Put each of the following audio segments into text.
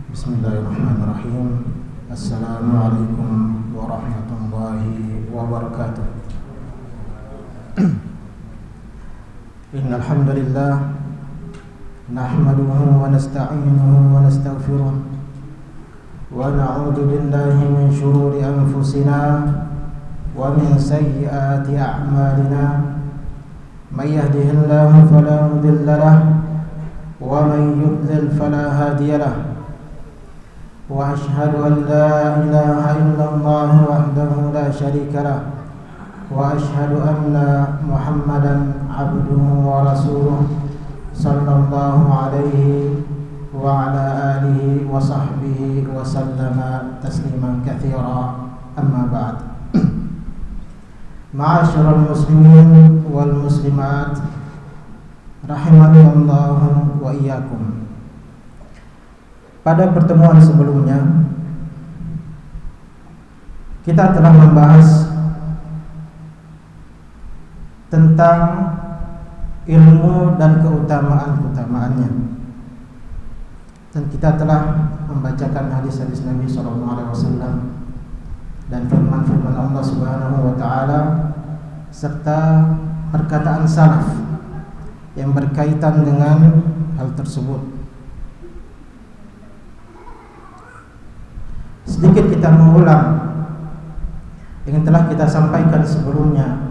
Bismillahirrahmanirrahim. Assalamualaikum warahmatullahi wabarakatuh. Innal hamdalillah nahmaduhu wa nasta'inuhu wa nastaghfiruh wa na'udzu billahi min shururi anfusina wa min sayyiati a'malina. May yahdihillahu fala mudilla lahu wa may yudlil fala hadiya lahu. Wa ashhadu an la ilaha illallah wahdahu la syarika lah wa ashhadu anna Muhammadan abduhu wa rasuluh sallallahu alaihi wa ala alihi wa sahbihi wa sallama tasliman katsira. Amma ba'd. Ma'asyiral muslimin wal muslimat rahimanallahu wa iyyakum. Pada pertemuan sebelumnya kita telah membahas tentang ilmu dan keutamaan-keutamaannya, dan kita telah membacakan hadis-hadis Nabi SAW dan firman-firman Allah Subhanahu wa taala serta perkataan salaf yang berkaitan dengan hal tersebut. Sedikit kita mengulang yang telah kita sampaikan sebelumnya.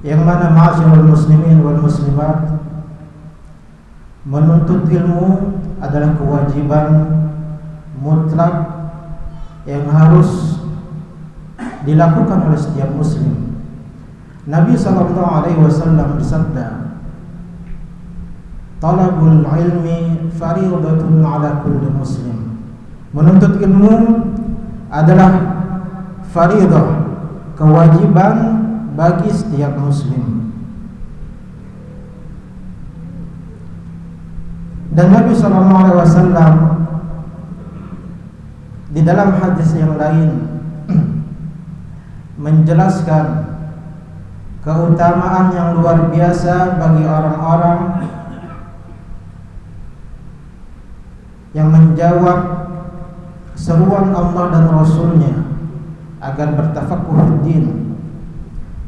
Yang mana ma'asyiral muslimin wal muslimat, menuntut ilmu adalah kewajiban mutlak yang harus dilakukan oleh setiap muslim. Nabi SAW bersabda, talabul ilmi fariidatun ala kulli muslim. Menuntut ilmu adalah fariidah, kewajiban bagi setiap muslim. Dan Nabi SAW di dalam hadis yang lain menjelaskan keutamaan yang luar biasa bagi orang-orang yang menjawab seruan Allah dan Rasulnya agar bertafaqquh fid-din.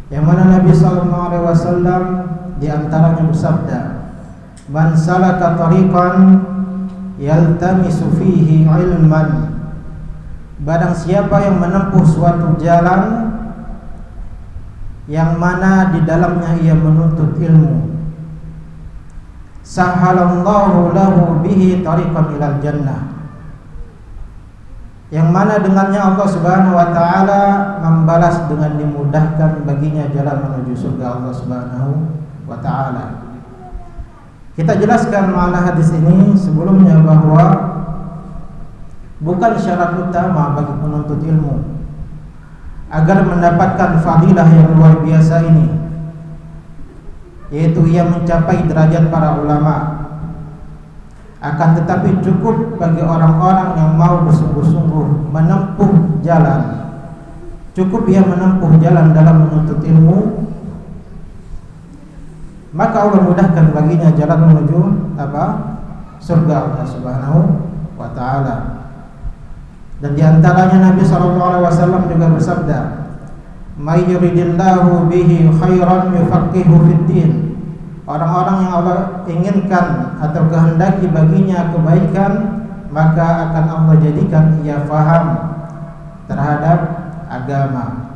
Yang mana Nabi SAW di antaranya bersabda, man salaka tariqan yaltamisu fihi ilman, barang siapa yang menempuh suatu jalan yang mana di dalamnya ia menuntut ilmu, sahalallahu lahu bihi tariqan ilal jannah, yang mana dengannya Allah Subhanahu wa taala membalas dengan dimudahkan baginya jalan menuju surga Allah Subhanahu wa taala. Kita jelaskan makna hadis ini sebelumnya bahwa bukan syarat utama bagi penuntut ilmu agar mendapatkan fadilah yang luar biasa ini, yaitu ia mencapai derajat para ulama. Akan tetapi cukup bagi orang-orang yang mau bersungguh-sungguh menempuh jalan, cukup ia menempuh jalan dalam menuntut ilmu, maka Allah mudahkan baginya jalan menuju surga Allah Subhanahu wa taala. Dan di antaranya Nabi SAW juga bersabda, may yuridillahu bihi khairan yufaqihu fid-din. Orang-orang yang Allah inginkan atau kehendaki baginya kebaikan, maka akan Allah jadikan ia faham terhadap agama.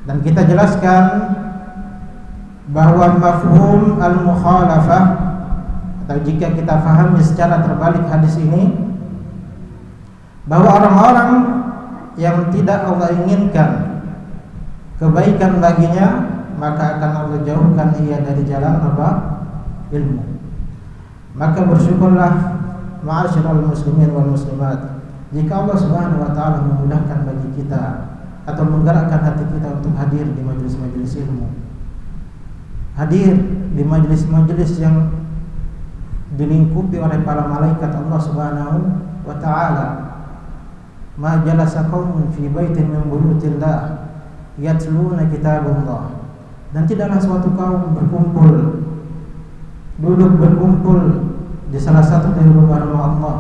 Dan kita jelaskan bahwa mafhum al-mukhalafah, atau jika kita fahami secara terbalik hadis ini, bahwa orang-orang yang tidak Allah inginkan kebaikan baginya, maka akan Allah jauhkan ia dari jalan ilmu. Maka bersyukurlah ma'asyiral muslimin wal muslimat jika Allah Subhanahu wa taala memudahkan bagi kita atau menggerakkan hati kita untuk hadir di majelis-majelis ilmu, hadir di majelis-majelis yang dilingkupi oleh para malaikat Allah Subhanahu wa taala. Ma jalasa qaumun fi baitin min buyutillah yatluna kitabullah, dan tidaklah suatu kaum berkumpul duduk berkumpul di salah satu dari rumah-rumah Allah,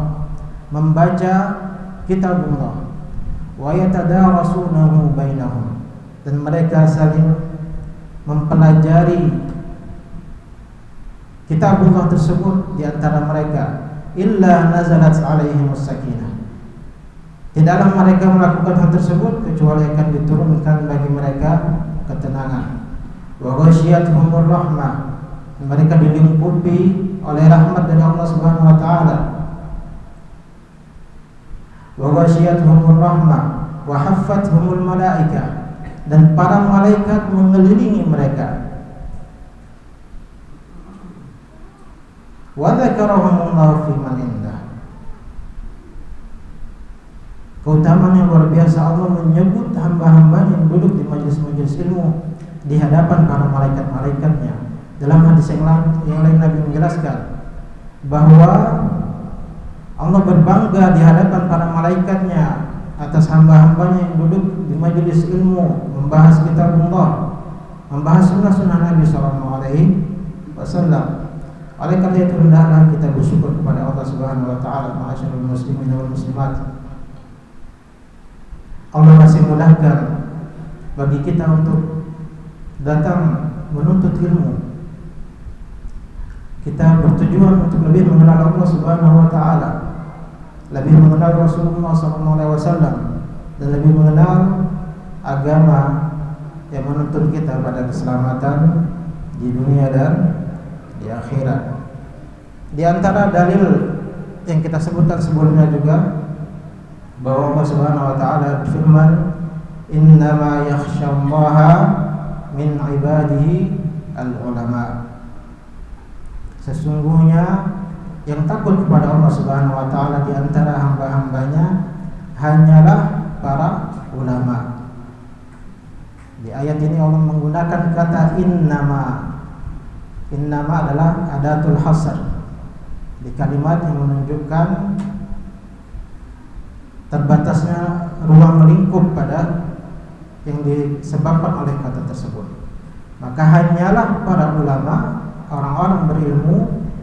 membaca kitabullah, wa yatadarasunahu bainahum, dan mereka saling mempelajari kitabullah tersebut di antara mereka, illa nazalat alaihimus sakinah. Tidaklah mereka melakukan hal tersebut kecuali akan diturunkan bagi mereka ketenangan. Wa ghasyiyatuhumur rahmah, mereka dilingkupi oleh rahmat dari Allah Subhanahu wa taala. Wa ghasyiyatuhumur rahmah wa haffathumul malaikah, dan para malaikat mengelilingi mereka. Wa dzakarahumullahu fi man indah. Keutamaan yang luar biasa, Allah menyebut hamba-hamba yang duduk di majelis-majelis ilmu di hadapan para malaikat-malaikatnya. Dalam hadis yang lain Nabi menjelaskan bahwa Allah berbangga di hadapan para malaikatnya atas hamba-hambanya yang duduk di majelis ilmu, membahas kitabullah, membahas sunnah-sunnah Nabi SAW. Oleh karena itu hendaklah kita bersyukur kepada Allah Subhanahu wa taala. Ma'asyiral muslimin wal muslimat, Allah masih mudahkan bagi kita untuk datang menuntut ilmu. Kita bertujuan untuk lebih mengenal Allah Subhanahu wa taala, lebih mengenal Rasulullah SAW, dan lebih mengenal agama yang menuntun kita pada keselamatan di dunia dan di akhirat. Di antara dalil yang kita sebutkan sebelumnya juga bahwa Allah Subhanahu wa taala berfirman, "Innama yakhsyallaha min ibadihi al-ulama." Sesungguhnya yang takut kepada Allah Subhanahu wa taala di antara hamba-hambanya hanyalah para ulama. Di ayat ini Allah menggunakan kata innama. Innama adalah adatul hasr, di kalimat yang menunjukkan terbatasnya ruang lingkup pada yang disebabkan oleh kata tersebut. Maka hanyalah para ulama, orang-orang berilmu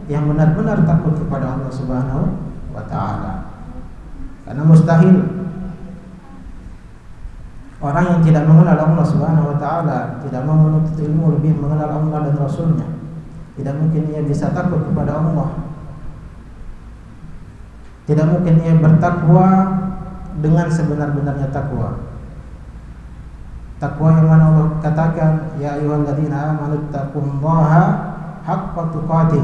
yang benar-benar takut kepada Allah Subhanahu wa taala. Karena mustahil orang yang tidak mengenal Allah Subhanahu wa taala, tidak mau menuntut ilmu lebih mengenal Allah dan Rasulnya, tidak mungkin ia bisa takut kepada Allah. Tidak mungkin ia bertakwa dengan sebenar-benarnya takwa. Takwa yang mana Allah katakan, ya ayyuhalladzina amanu taqullaha haqqa tuqatih.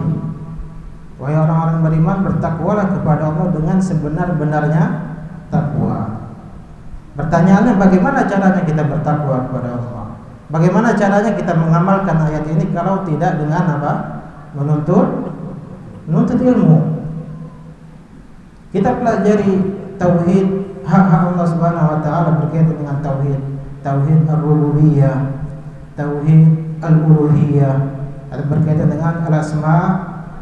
Wahai orang-orang beriman, bertakwalah kepada Allah dengan sebenar-benarnya takwa. Pertanyaannya, bagaimana caranya kita bertakwa kepada Allah? Bagaimana caranya kita mengamalkan ayat ini kalau tidak dengan apa? Menuntut ilmu. Kita pelajari tauhid, hak-hak Allah Subhanahu wa taala berkaitan dengan tauhid ar-rububiyah, tauhid al-uluhiyah, ada berkaitan dengan al-asma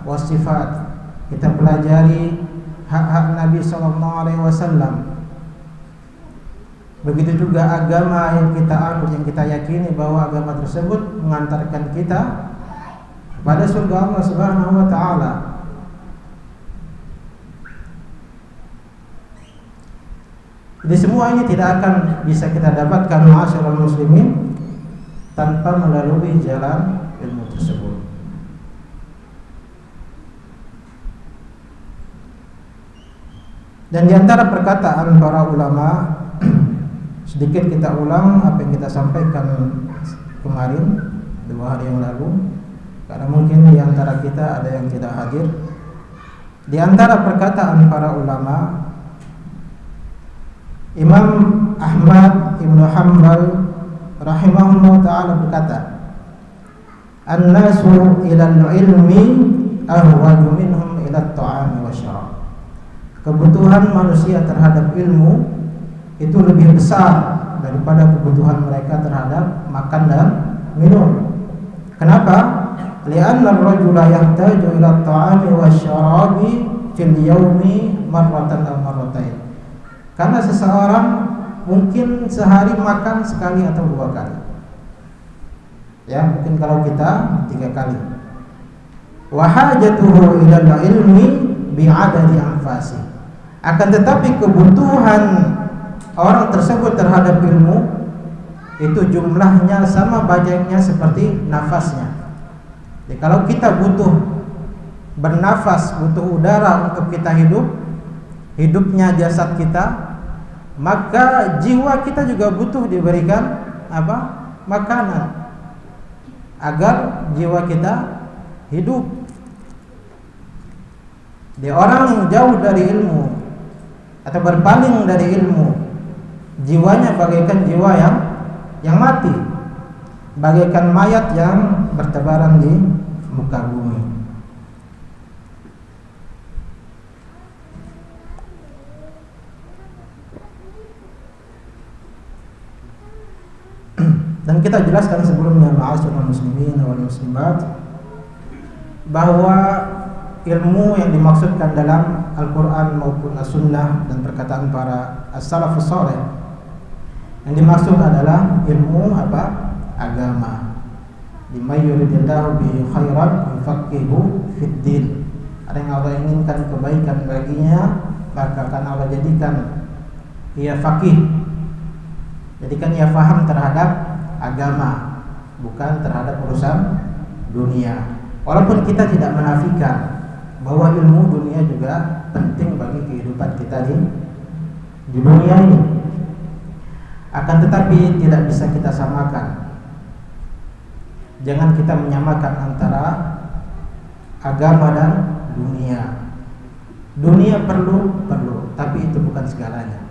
wa sifat. Kita pelajari hak-hak Nabi sallallahu alaihi wasallam. Begitu juga agama yang kita anut, yang kita yakini bahwa agama tersebut mengantarkan kita kepada surga Allah Subhanahu wa taala. Jadi semua ini tidak akan bisa kita dapatkan ma'asyiral muslimin tanpa melalui jalan ilmu tersebut. Dan di antara perkataan para ulama, sedikit kita ulang apa yang kita sampaikan kemarin 2 hari yang lalu, karena mungkin di antara kita ada yang tidak hadir. Di antara perkataan para ulama, Imam Ahmad Ibn Hanbal rahimahullah ta'ala berkata, "An-nasu ilal ilmi ahwaju minhum ila ta'ami wa syarab." Kebutuhan manusia terhadap ilmu itu lebih besar daripada kebutuhan mereka terhadap makan dan minum. Kenapa? Li'anna ar-rajula yahtaju ila ta'ami wa syarabi fil yawmi marratan aw marratain. Karena seseorang mungkin sehari makan sekali atau 2 kali. Ya, mungkin kalau kita 3 kali. wa hajatuhu ilal ilmi bi'adadi anfasi. Akan tetapi kebutuhan orang tersebut terhadap ilmu itu jumlahnya sama banyaknya seperti nafasnya. Jadi kalau kita butuh bernafas, butuh udara untuk kita hidupnya jasad kita, maka jiwa kita juga butuh diberikan apa? Makanan agar jiwa kita hidup. Di orang yang jauh dari ilmu atau berpaling dari ilmu, jiwanya bagaikan jiwa yang mati, bagaikan mayat yang bertebaran di muka bumi. Dan kita jelaskan sebelumnya, ma'asyiral muslimin wal muslimat, bahwa ilmu yang dimaksudkan dalam Al-Quran maupun As-Sunnah dan perkataan para as-salafus saleh, yang dimaksud adalah ilmu apa? Agama. Liman yuridillahu bihi khairan yufaqihu fid din. Ada yang Allah inginkan kebaikan baginya, maka akan Allah jadikan ia faqih, jadikan ia faham terhadap agama, bukan terhadap urusan dunia. Walaupun kita tidak menafikan bahwa ilmu dunia juga penting bagi kehidupan kita di dunia ini, akan tetapi tidak bisa kita samakan. Jangan kita menyamakan antara agama dan dunia. Dunia perlu, tapi itu bukan segalanya.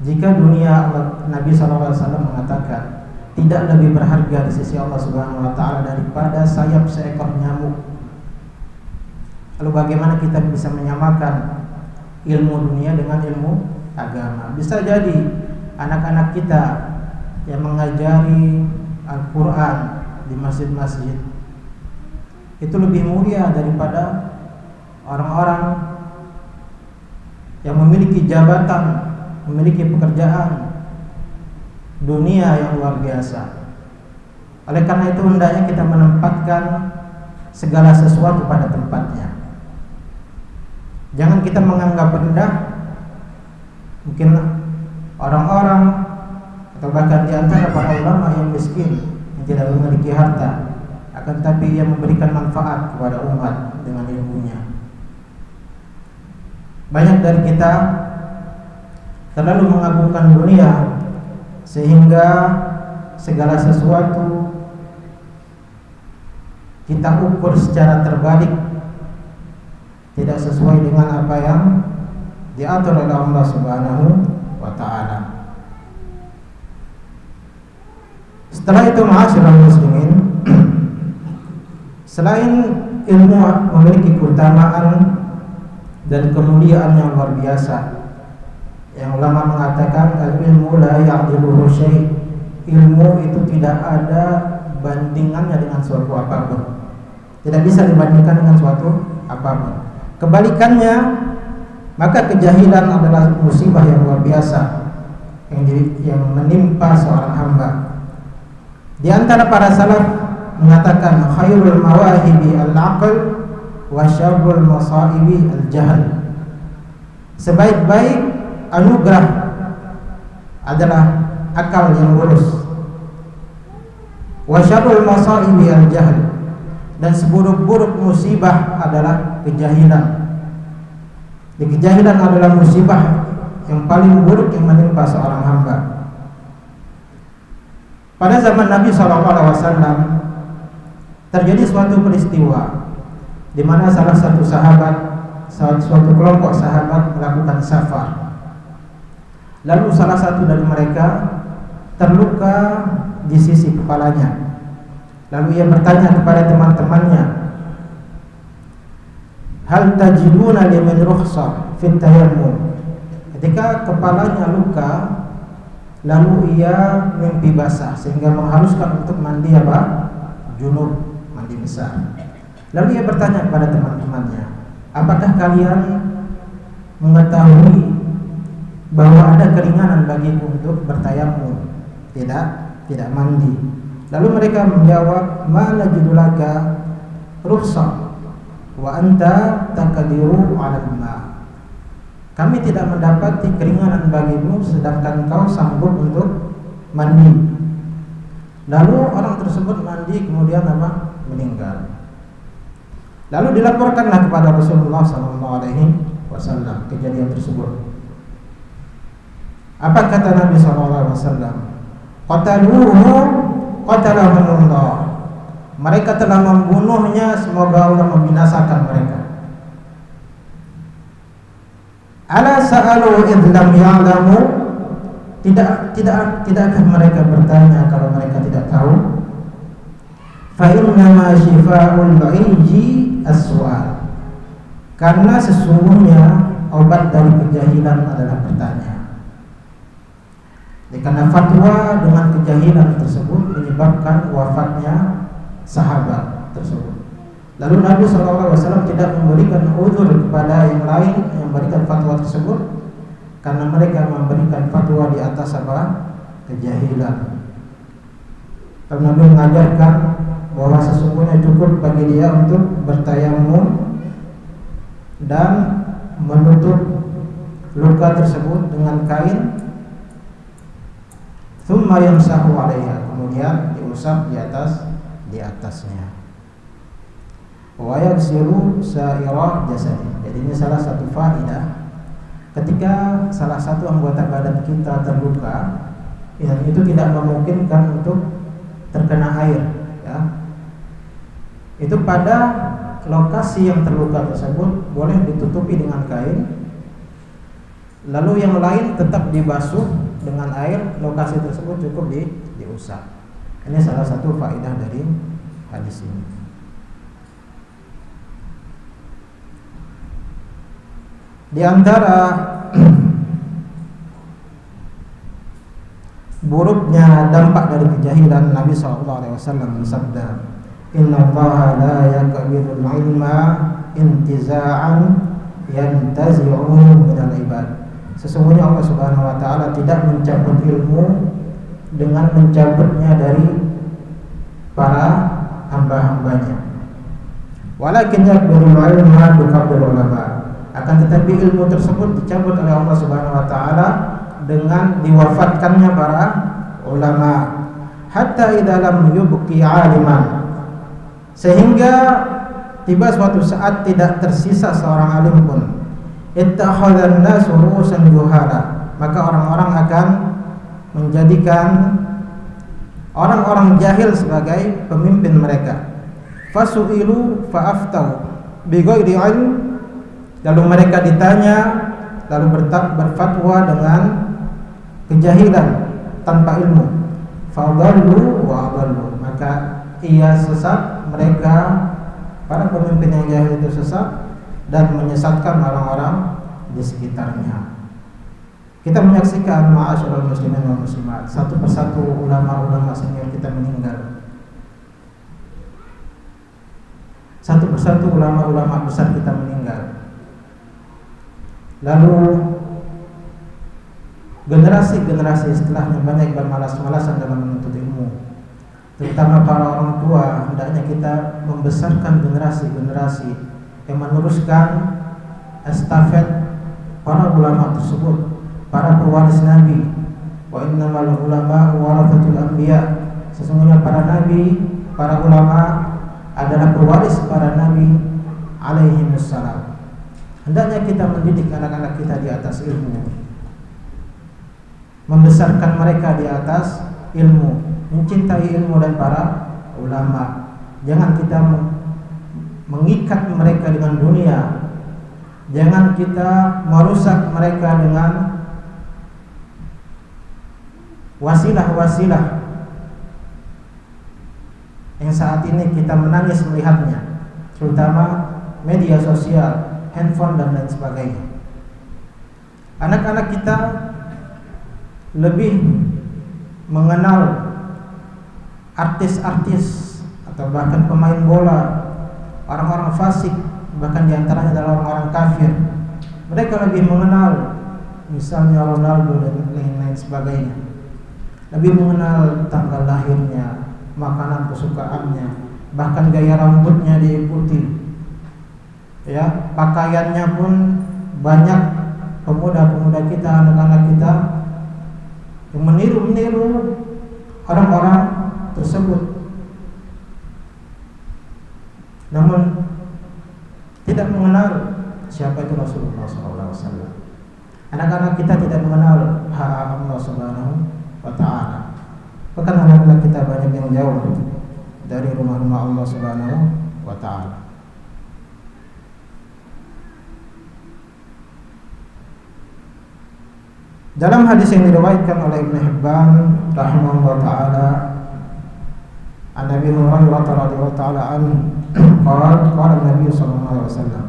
Jika dunia, Nabi SAW mengatakan tidak lebih berharga di sisi Allah Subhanahu wa taala daripada sayap seekor nyamuk. Lalu bagaimana kita bisa menyamakan ilmu dunia dengan ilmu agama? Bisa jadi anak-anak kita yang mengajari Al-Quran di masjid-masjid itu lebih mulia daripada orang-orang yang memiliki jabatan, memiliki pekerjaan dunia yang luar biasa. Oleh karena itu hendaknya kita menempatkan segala sesuatu pada tempatnya. Jangan kita menganggap rendah mungkin orang-orang atau bahkan di antara para ulama yang miskin, yang tidak memiliki harta, akan tetapi yang memberikan manfaat kepada umat dengan ilmunya. Banyak dari kita terlalu mengagungkan dunia sehingga segala sesuatu kita ukur secara terbalik, tidak sesuai dengan apa yang diatur oleh Allah Subhanahu wa ta'ala. Setelah itu, ma'asyiral muslimin, selain ilmu memiliki keutamaan dan kemuliaan yang luar biasa, yang ulama mengatakan al-ilmu la ya'diluhu syai', ilmu itu tidak ada bandingannya dengan suatu apapun, tidak bisa dibandingkan dengan suatu apapun. Kebalikannya, maka kejahilan adalah musibah yang luar biasa yang menimpa seorang hamba. Di antara para salaf mengatakan khairul mawahibi al-aql wa syarrul masaibi al-jahl. Sebaik-baik anugerah adalah akal yang lurus, wa syarrul masaibi al-jahl, dan seburuk-buruk musibah adalah kejahilan. Kejahilan adalah musibah yang paling buruk yang menimpa seorang hamba. Pada zaman Nabi SAW terjadi suatu peristiwa di mana salah satu suatu kelompok sahabat melakukan safar. Lalu salah satu dari mereka terluka di sisi kepalanya. Lalu ia bertanya kepada teman-temannya, hal tajiduna liman rukhsah fit tayammum. Ketika kepalanya luka, lalu ia mimpi basah sehingga mengharuskan untuk mandi apa? Junub, mandi besar. Lalu ia bertanya kepada teman-temannya, apakah kalian mengetahui bahwa ada keringanan bagiku untuk bertayamum, tidak mandi? Lalu mereka menjawab, ma najidu laka rukhsah wa anta taqdiru 'alal ma. Kami tidak mendapati keringanan bagimu sedangkan kau sanggup untuk mandi. Lalu orang tersebut mandi kemudian apa? Meninggal. Lalu dilaporkanlah kepada Rasulullah SAW kejadian tersebut. Apa kata Nabi SAW? Qataluhu qatalahumullah. Mereka telah membunuhnya, semoga Allah membinasakan mereka. Ala sa'alu idh lam ya'lamu. Tidakkah mereka bertanya kalau mereka tidak tahu? Fa innama shifa'ul 'ayyi as-su'al. Karena sesungguhnya obat dari kejahilan adalah bertanya. Karena fatwa dengan kejahilan tersebut menyebabkan wafatnya sahabat tersebut. Lalu Nabi SAW tidak memberikan uzur kepada yang lain yang memberikan fatwa tersebut karena mereka memberikan fatwa di atas apa? Kejahilan. Lalu Nabi mengajarkan bahwa sesungguhnya cukup bagi dia untuk bertayamum dan menutup luka tersebut dengan kain, thumma yamsahu 'alaiha, kemudian diusap di atasnya. Wa yaghsilu sa'ira jasadi. Jadi ini salah satu faedah. Ketika salah satu anggota badan kita terluka, yang itu tidak memungkinkan untuk terkena air, ya. Itu pada lokasi yang terluka tersebut boleh ditutupi dengan kain. Lalu yang lain tetap dibasuh dengan air, lokasi tersebut cukup diusap. Ini salah satu faedah dari hadis ini. Di antara buruknya dampak dari kejahilan, Nabi SAW bersabda, Inna Allaha la yaqbidul ilma intiza'an yantazi'uhu minal ibad. Sesungguhnya Allah Subhanahu wa taala tidak mencabut ilmu dengan mencabutnya dari para hamba-hambanya. Walakin yaqbidul ilma biqabdil ulama. Akan tetapi ilmu tersebut dicabut oleh Allah Subhanahu wa taala dengan diwafatkannya para ulama. Hatta idza lam yubqi 'aliman, sehingga tiba suatu saat tidak tersisa seorang alim pun. Ittakhadhan nasu ru'usan juhala, maka orang-orang akan menjadikan orang-orang jahil sebagai pemimpin mereka. Fasu'ilu fa'aftau bighairi ilm, lalu mereka ditanya lalu berfatwa dengan kejahilan tanpa ilmu. Fadallu wa adallu, maka ia sesat, mereka para pemimpin yang jahil itu sesat dan menyesatkan orang-orang di sekitarnya. Kita menyaksikan ma'asyiral muslimin wal muslimat, satu persatu ulama-ulama senior kita meninggal. Satu persatu ulama-ulama besar kita meninggal. Lalu generasi-generasi setelahnya banyak bermalas-malasan dalam menuntut ilmu. Terutama para orang tua, hendaknya kita membesarkan generasi-generasi yang meneruskan estafet para ulama tersebut, para pewaris Nabi. Wa innamal ulama warathatul anbiya. Sesungguhnya para nabi, para ulama adalah pewaris para nabi alaihi wassalam. Hendaknya kita mendidik anak-anak kita di atas ilmu, membesarkan mereka di atas ilmu, mencintai ilmu dan para ulama. Jangan kita mengikat mereka dengan dunia. Jangan kita merusak mereka dengan wasilah-wasilah yang saat ini kita menangis melihatnya, terutama media sosial, handphone dan lain sebagainya. Anak-anak kita lebih mengenal artis-artis atau bahkan pemain bola, orang-orang fasik, bahkan diantaranya adalah orang-orang kafir. Mereka lebih mengenal misalnya Ronaldo dan lain-lain sebagainya, lebih mengenal tanggal lahirnya, makanan kesukaannya, bahkan gaya rambutnya diikuti. ya, pakaiannya pun banyak pemuda-pemuda kita, anak-anak kita yang meniru orang-orang tersebut, namun tidak mengenal siapa itu Rasulullah SAW. Anak-anak kita tidak mengenal hak Allah Subhanahu wa Ta'ala. Bahkan anak-anak kita banyak yang jauh dari rumah-rumah Allah Subhanahu wa Ta'ala. Dalam hadis yang diriwayatkan oleh Ibnu Hibban rahimahullah taala, an Nabi Hurairah radhiyallahu taala anhu qala Nabi sallallahu alaihi wasallam,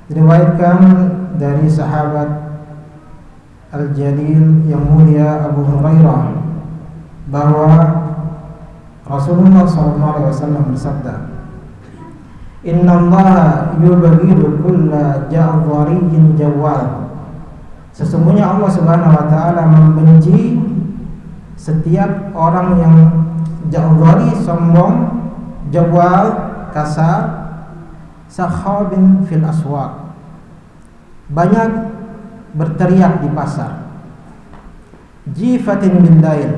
diriwayatkan dari sahabat Al-Jalil yang mulia Abu Hurairah bahwa Rasulullah SAW bersabda, Inna Allah yubghidu kulla ja'dhariyyin jawad. Sesungguhnya Allah Subhanahu wa taala membenci setiap orang yang ja'dhari, sombong, jawad, kasar, sakhabin fil aswaq, banyak berteriak di pasar, jifatin bil lail,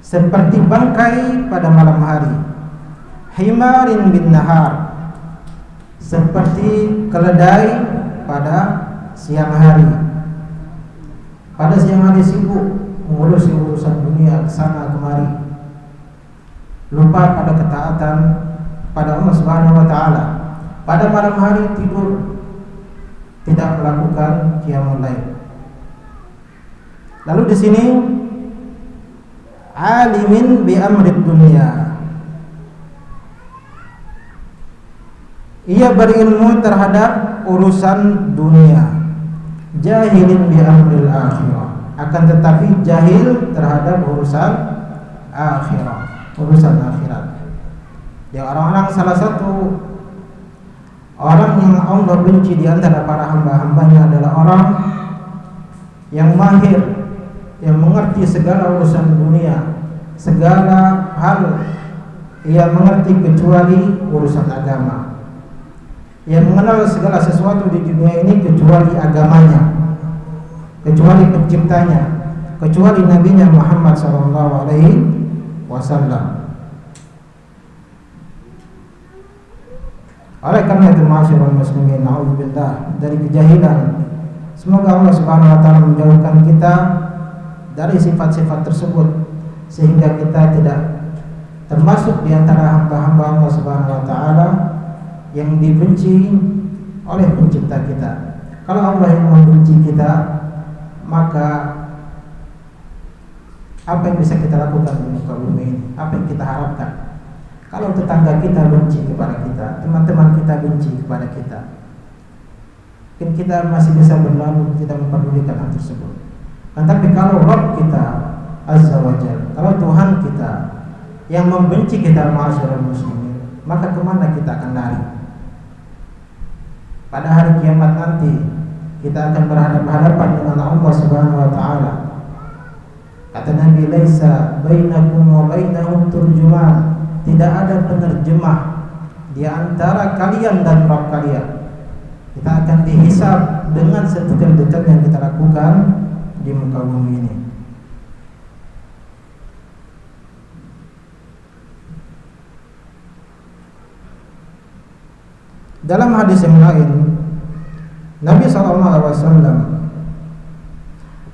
seperti bangkai pada malam hari, himarin bin nahar, seperti keledai pada siang hari. Pada siang hari sibuk mengurusi urusan dunia kesana kemari, lupa pada ketaatan pada Allah Subhanahu wa taala. Pada malam hari tidur, tidak melakukan qiyamul lail. Lalu di sini alimin bi amri dunya, ia berilmu terhadap urusan dunia, jahilin bi amril akhirah, akan tetapi jahil terhadap urusan akhirah, urusan akhirat. Ya, orang-orang, salah satu orang yang Allah benci di antara para hamba-hambanya adalah orang yang mahir, yang mengerti segala urusan dunia, segala hal ia mengerti kecuali urusan agama, yang mengenal segala sesuatu di dunia ini kecuali agamanya, kecuali penciptanya, kecuali nabinya Muhammad SAW. Oleh karena itu, ma'asyiral muslimin, na'udzubillah dari kejahilan. Semoga Allah Subhanahu wa taala menjauhkan kita dari sifat-sifat tersebut, sehingga kita tidak termasuk di antara hamba-hamba Allah Subhanahu wa taala yang dibenci oleh pencipta kita. Kalau Allah yang membenci kita, maka apa yang bisa kita lakukan di muka bumi ini? Apa yang kita harapkan? Kalau tetangga kita benci kepada kita, teman-teman kita benci kepada kita, mungkin kita masih bisa berlalu, tidak memperdulikan hal tersebut. Tapi kalau Rabb kita Azza wa Jalla, kalau Tuhan kita yang membenci kita, ma'asyiral muslimin, maka kemana kita akan lari? Pada hari kiamat nanti kita akan berhadapan dengan Allah Subhanahu wa taala. Kata Nabi, laisa bainakum wa bainahum turjuman, tidak ada penerjemah di antara kalian dan Rabb kalian. Kita akan dihisab dengan setiap-setiap yang kita lakukan di muka bumi ini. Dalam hadis yang lain, Nabi SAW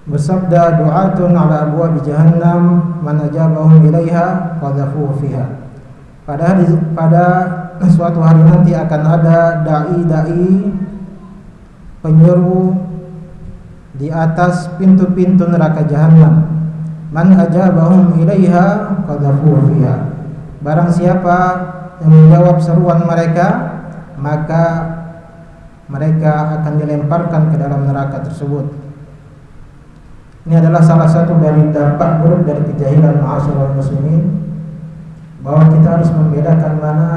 bersabda, du'atun ala abwabi jahannam man ajabahum ilaiha qadhafuhu fiha. Pada suatu hari nanti akan ada dai-dai penyeru di atas pintu-pintu neraka jahanam. Man ajabahum ilaiha qadhafuhu fiha. Barang siapa yang menjawab seruan mereka, maka mereka akan dilemparkan ke dalam neraka tersebut. Ini adalah salah satu dari dampak buruk dari kejahilan, ma'asyiral muslimin, bahwa kita harus membedakan mana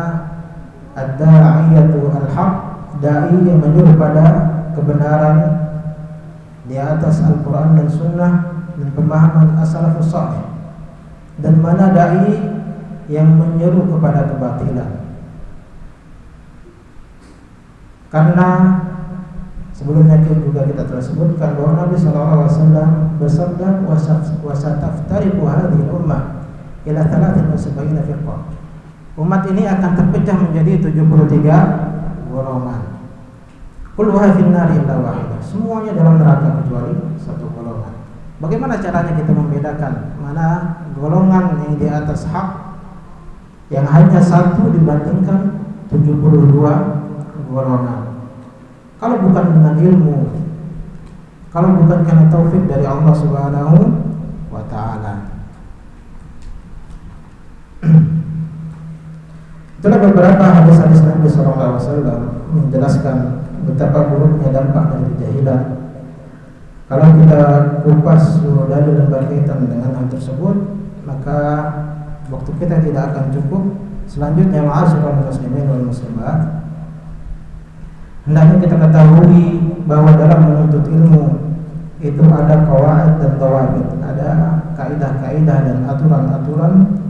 ad-da'iyatu al-haq, dai yang menyuruh pada kebenaran di atas Al-Quran dan Sunnah dan pemahaman as-salafus salih, dan mana dai yang menyeru kepada kebatilan. Karena sebelumnya juga kita telah sebutkan bahwa Nabi SAW bersabda, wasataftariqu hadhihi ummah ila 73 firqah. Umat ini akan terpecah menjadi 73 golongan. Kulluha fin-nar illa wahidah. Semuanya dalam neraka kecuali satu golongan. Bagaimana caranya kita membedakan mana golongan yang di atas hak yang hanya satu dibandingkan 72 golongan? Kalau bukan dengan ilmu, kalau bukan karena taufik dari Allah Subhanahu wa Ta'ala. Itulah beberapa hadis-hadis Nabi SAW menjelaskan betapa buruknya dampak dari kejahilan. Kalau kita kupas seluruh dalil dan berkaitan dengan hal tersebut, maka waktu kita tidak akan cukup. Selanjutnya, ma'asyiral muslimin wal muslimat, hendaknya kita ketahui bahwa dalam menuntut ilmu itu ada qawaid dan dhawabit, ada kaidah-kaidah dan aturan-aturan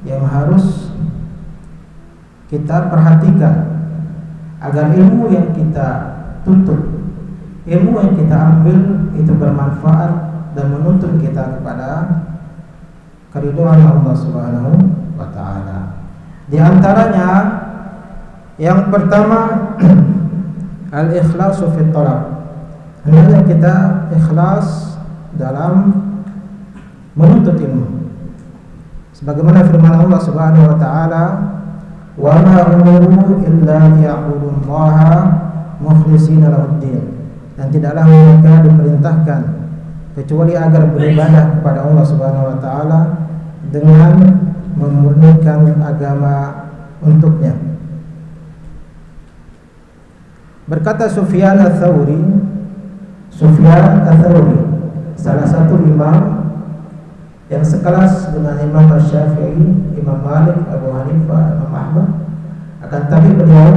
yang harus kita perhatikan agar ilmu yang kita tuntut, ilmu yang kita ambil itu bermanfaat dan menuntun kita kepada keridhaan Allah Subhanahu wa Ta'ala. Di antaranya yang pertama al-ikhlasu fi talab. Hendaknya kita ikhlas dalam menuntut ilmu. Sebagaimana firman Allah Subhanahu wa Ta'ala, wa ma umiru illa liya'budullaha mukhlishina lahud-din. Dan tidaklah mereka diperintahkan kecuali agar beribadah kepada Allah Subhanahu wa Ta'ala dengan memurnikan agama untuknya. Berkata Sufyan Ats-Tsauri, salah satu imam yang sekelas dengan Imam Asy-Syafi'i, Imam Malik, Abu Hanifah, Imam Ahmad, akan tapi beliau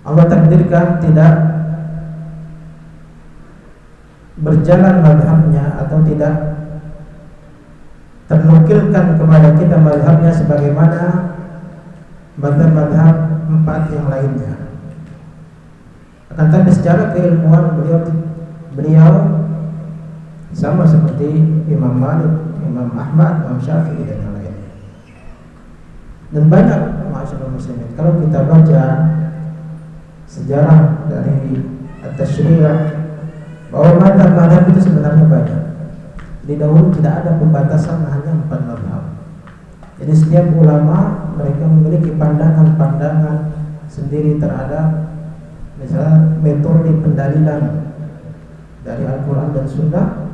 Allah takdirkan tidak berjalan mazhabnya atau tidak ternukilkan kepada kita mazhabnya sebagaimana mazhab empat yang lainnya. Akan tapi secara keilmuan beliau sama seperti Imam Malik, Imam Ahmad, Imam Syafi'i dan yang lain. Dan banyak ma'asyiral muslimin, kalau kita baca sejarah dari at-tasyri' bahwa mazhab itu sebenarnya banyak. Di dahulu tidak ada pembatasan, hanya 4 mazhab. Jadi setiap ulama mereka memiliki pandangan-pandangan sendiri terhadap misalnya metode pendalilan dari Al-Quran dan Sunnah.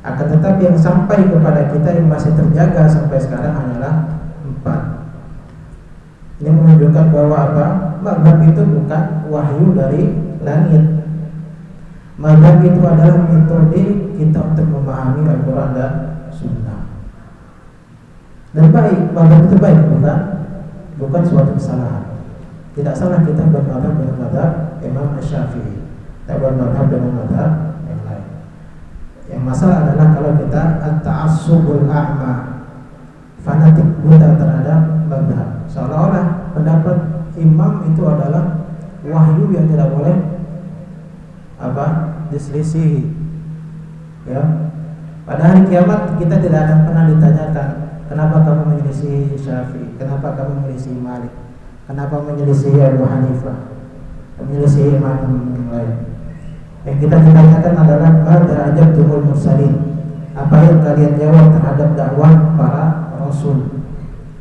Akan tetapi yang sampai kepada kita yang masih terjaga sampai sekarang hanyalah 4. Ini menunjukkan bahwa apa? Mazhab itu bukan wahyu dari langit. Mazhab itu adalah metode kita untuk memahami Al-Quran dan Sunnah. Dan baik, mazhab itu baik, bukan suatu kesalahan. Tidak salah kita bermadhab dengan mazhab Imam Asy-Syafi'i, tidak bermadhab dengan mazhab yang lain. Yang masalah adalah kalau kita at-ta'assubul a'ma, fanatik buta terhadap mazhab, seolah-olah pendapat imam itu adalah wahyu yang tidak boleh diselisihi. Ya, pada hari kiamat kita tidak akan pernah ditanyakan kenapa kamu menyelisihi Syafi'i, kenapa kamu menyelisihi Malik, kenapa menyelisihi Abu Hanifah, menyelisihi imam yang lain. Yang kita ditanyakan adalah madza ajabtumul mursalin, apa yang kalian jawab terhadap dakwah para rasul.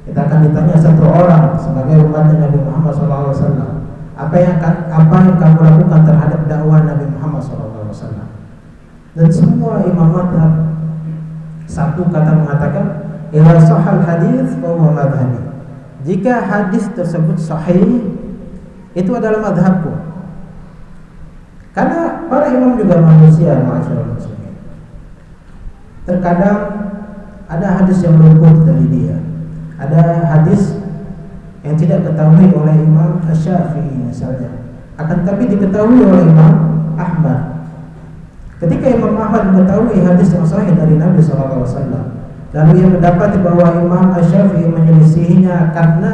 Kita akan ditanya satu orang sebagai umatnya Nabi Muhammad SAW, apa yang kamu lakukan terhadap dakwah Nabi Muhammad SAW. Dan semua imam mazhab satu kata mengatakan, idza sahal hadits fa huwa madhhabi. Jika hadis tersebut sahih, itu adalah mazhabku. Karena para imam juga manusia, ma'asyiral muslimin. Terkadang ada hadis yang luput dari dia, ada hadis yang tidak diketahui oleh Imam Asy-Syafi'i misalnya, akan tapi diketahui oleh Imam Ahmad. Ketika Imam Ahmad mengetahui hadis yang sahih dari Nabi SAW, lalu ia mendapati bahwa Imam Asy-Syafi'i menyelisihinya karena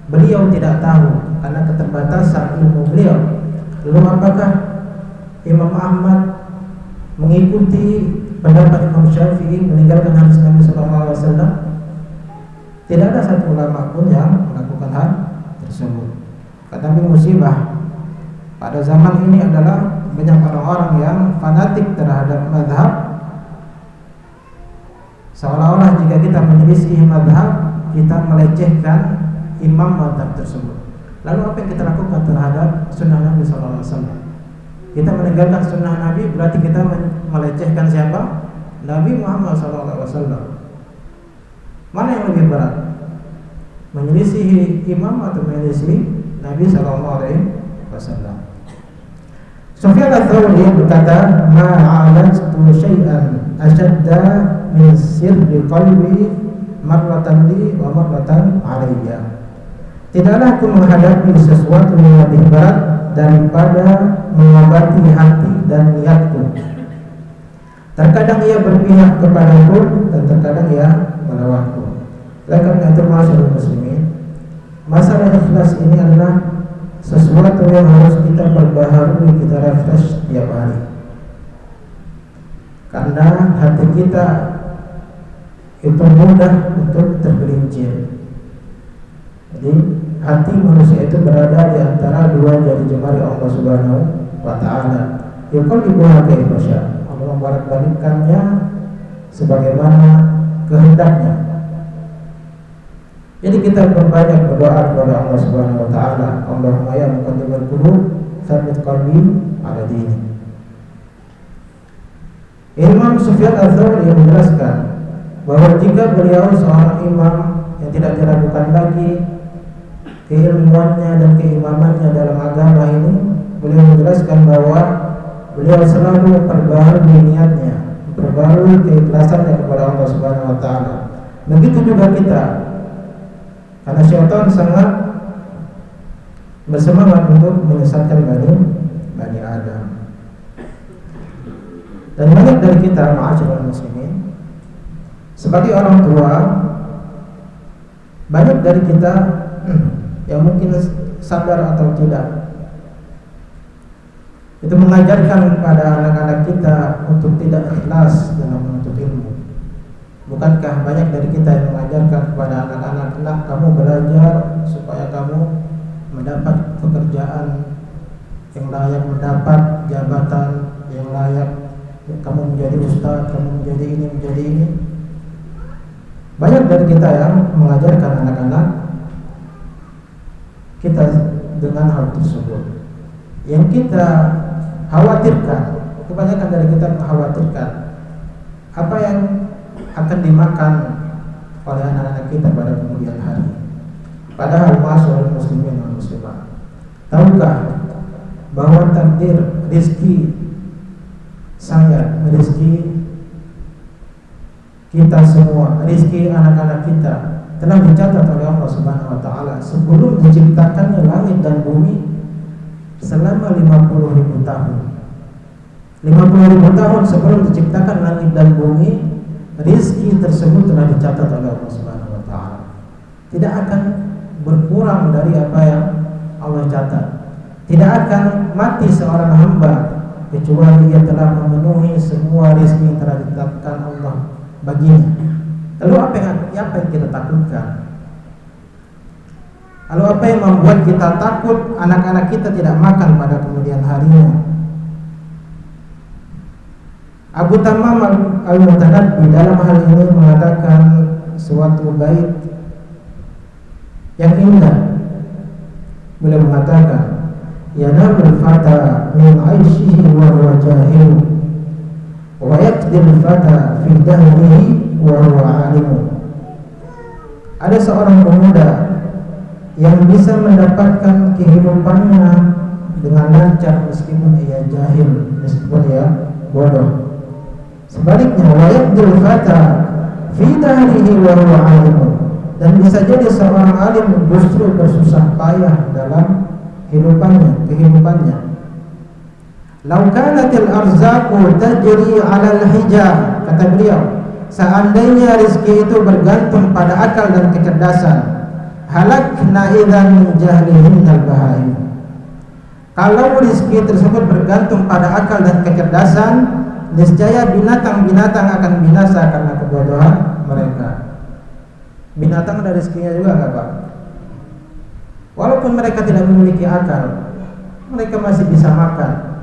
beliau tidak tahu karena keterbatasan ilmu beliau. Lalu apakah Imam Ahmad mengikuti pendapat Imam Syafi'i meninggalkan hadis Nabi SAW? Tidak ada satu ulama pun yang melakukan hal tersebut. Tetapi musibah pada zaman ini adalah banyak orang-orang yang fanatik terhadap mazhab, seolah-olah jika kita menyelisih mazhab kita melecehkan imam mazhab tersebut. Lalu apa yang kita lakukan terhadap sunnah Nabi SAW? Kita meninggalkan sunnah Nabi berarti kita melecehkan siapa? Nabi Muhammad SAW. Mana yang lebih berat? Menyelisihi imam atau menyelisihi Nabi SAW? Sufyan Ats-Tsauri berkata, "Ma'alajtu syai'an ashadda min sirri qalbi marratan li wa marratan alayya." Tidaklah aku menghadapi sesuatu yang lebih berat daripada mengobati hati dan niatku. Terkadang ia berpihak kepadaku dan terkadang ia melawanku. Oleh karena itu, masyaallah muslimin, masalah ikhlas ini adalah sesuatu yang harus kita perbaharui, kita refresh tiap hari. Karena hati kita itu mudah untuk tergelincir. Jadi hati manusia itu berada di antara dua jari jemari Allah Subhanahu wa Ta'ala. Yuqallibuha kaifa yasha. Allah membolak-balikkannya sebagaimana kehendaknya. Jadi kita berbanyak berdoa kepada Allah Subhanahu wa Ta'ala. Allahumma ya muqallibal qulub, tsabbit qalbi ala dinik. Imam Sufyan Ats-Tsauri menjelaskan bahwa jika beliau seorang imam yang tidak diragukan lagi keilmuannya dan keimamannya dalam agama ini, beliau menjelaskan bahwa beliau selalu memperbaharui niatnya, memperbaharui keikhlasannya kepada Allah Subhanahu wa Ta'ala. Begitu juga kita, karena syaitan sangat bersemangat untuk menyesatkan Bani Adam. Dan banyak dari kita, ma'asyiral muslimin, sebagai orang tua, banyak dari kita yang mungkin sadar atau tidak, itu mengajarkan kepada anak-anak kita untuk tidak ikhlas dalam menuntut ilmu. Bukankah banyak dari kita yang mengajarkan kepada anak-anak, "Nak, kamu belajar supaya kamu mendapat pekerjaan yang layak, mendapat jabatan yang layak, kamu menjadi ustaz, kamu menjadi ini, menjadi ini." Banyak dari kita yang mengajarkan anak-anak kita dengan hal tersebut. Yang kita khawatirkan, kebanyakan dari kita mengkhawatirkan apa yang akan dimakan oleh anak-anak kita pada kemudian hari. Padahal masyaallah muslimin dan muslimat, tahukah bahwa takdir rezeki saya, rezeki kita semua, rezeki anak-anak kita telah dicatat oleh Allah Subhanahu wa Ta'ala sebelum diciptakannya langit dan bumi selama 50.000 tahun. 50.000 tahun sebelum diciptakan langit dan bumi, rezeki tersebut telah dicatat oleh Allah Subhanahu wa Ta'ala. Tidak akan berkurang dari apa yang Allah catat. Tidak akan mati seorang hamba kecuali ia telah memenuhi semua rezeki yang telah ditetapkan Allah baginya. Lalu apa yang kita takutkan? Lalu apa yang membuat kita takut anak-anak kita tidak makan pada kemudian harinya? Abu Tamam Al-Mutanabbi dalam hal ini mengatakan suatu bait yang indah. Beliau mengatakan, "Yanamul fata min aishihi wa huwa jahil, wa yaqdil fata fi dahrihi wa huwa alim." Ada seorang pemuda yang bisa mendapatkan kehidupannya dengan lancar meskipun ia jahil, meskipun ia bodoh. Sebaliknya, wa yaqdil fata fi dahrihi wa huwa alim, dan bisa jadi seorang alim justru bersusah payah dalam kehidupannya. "Lau kanatil arzaqu tajri 'alal hijab," kata beliau, seandainya rezeki itu bergantung pada akal dan kecerdasan, halakna idzan min jahlihinnal bahaim. Kalau rizki tersebut bergantung pada akal dan kecerdasan, niscaya binatang-binatang akan binasa karena kebodohan mereka. Binatang ada rizkinya juga enggak, Pak? Walaupun mereka tidak memiliki akal, mereka masih bisa makan.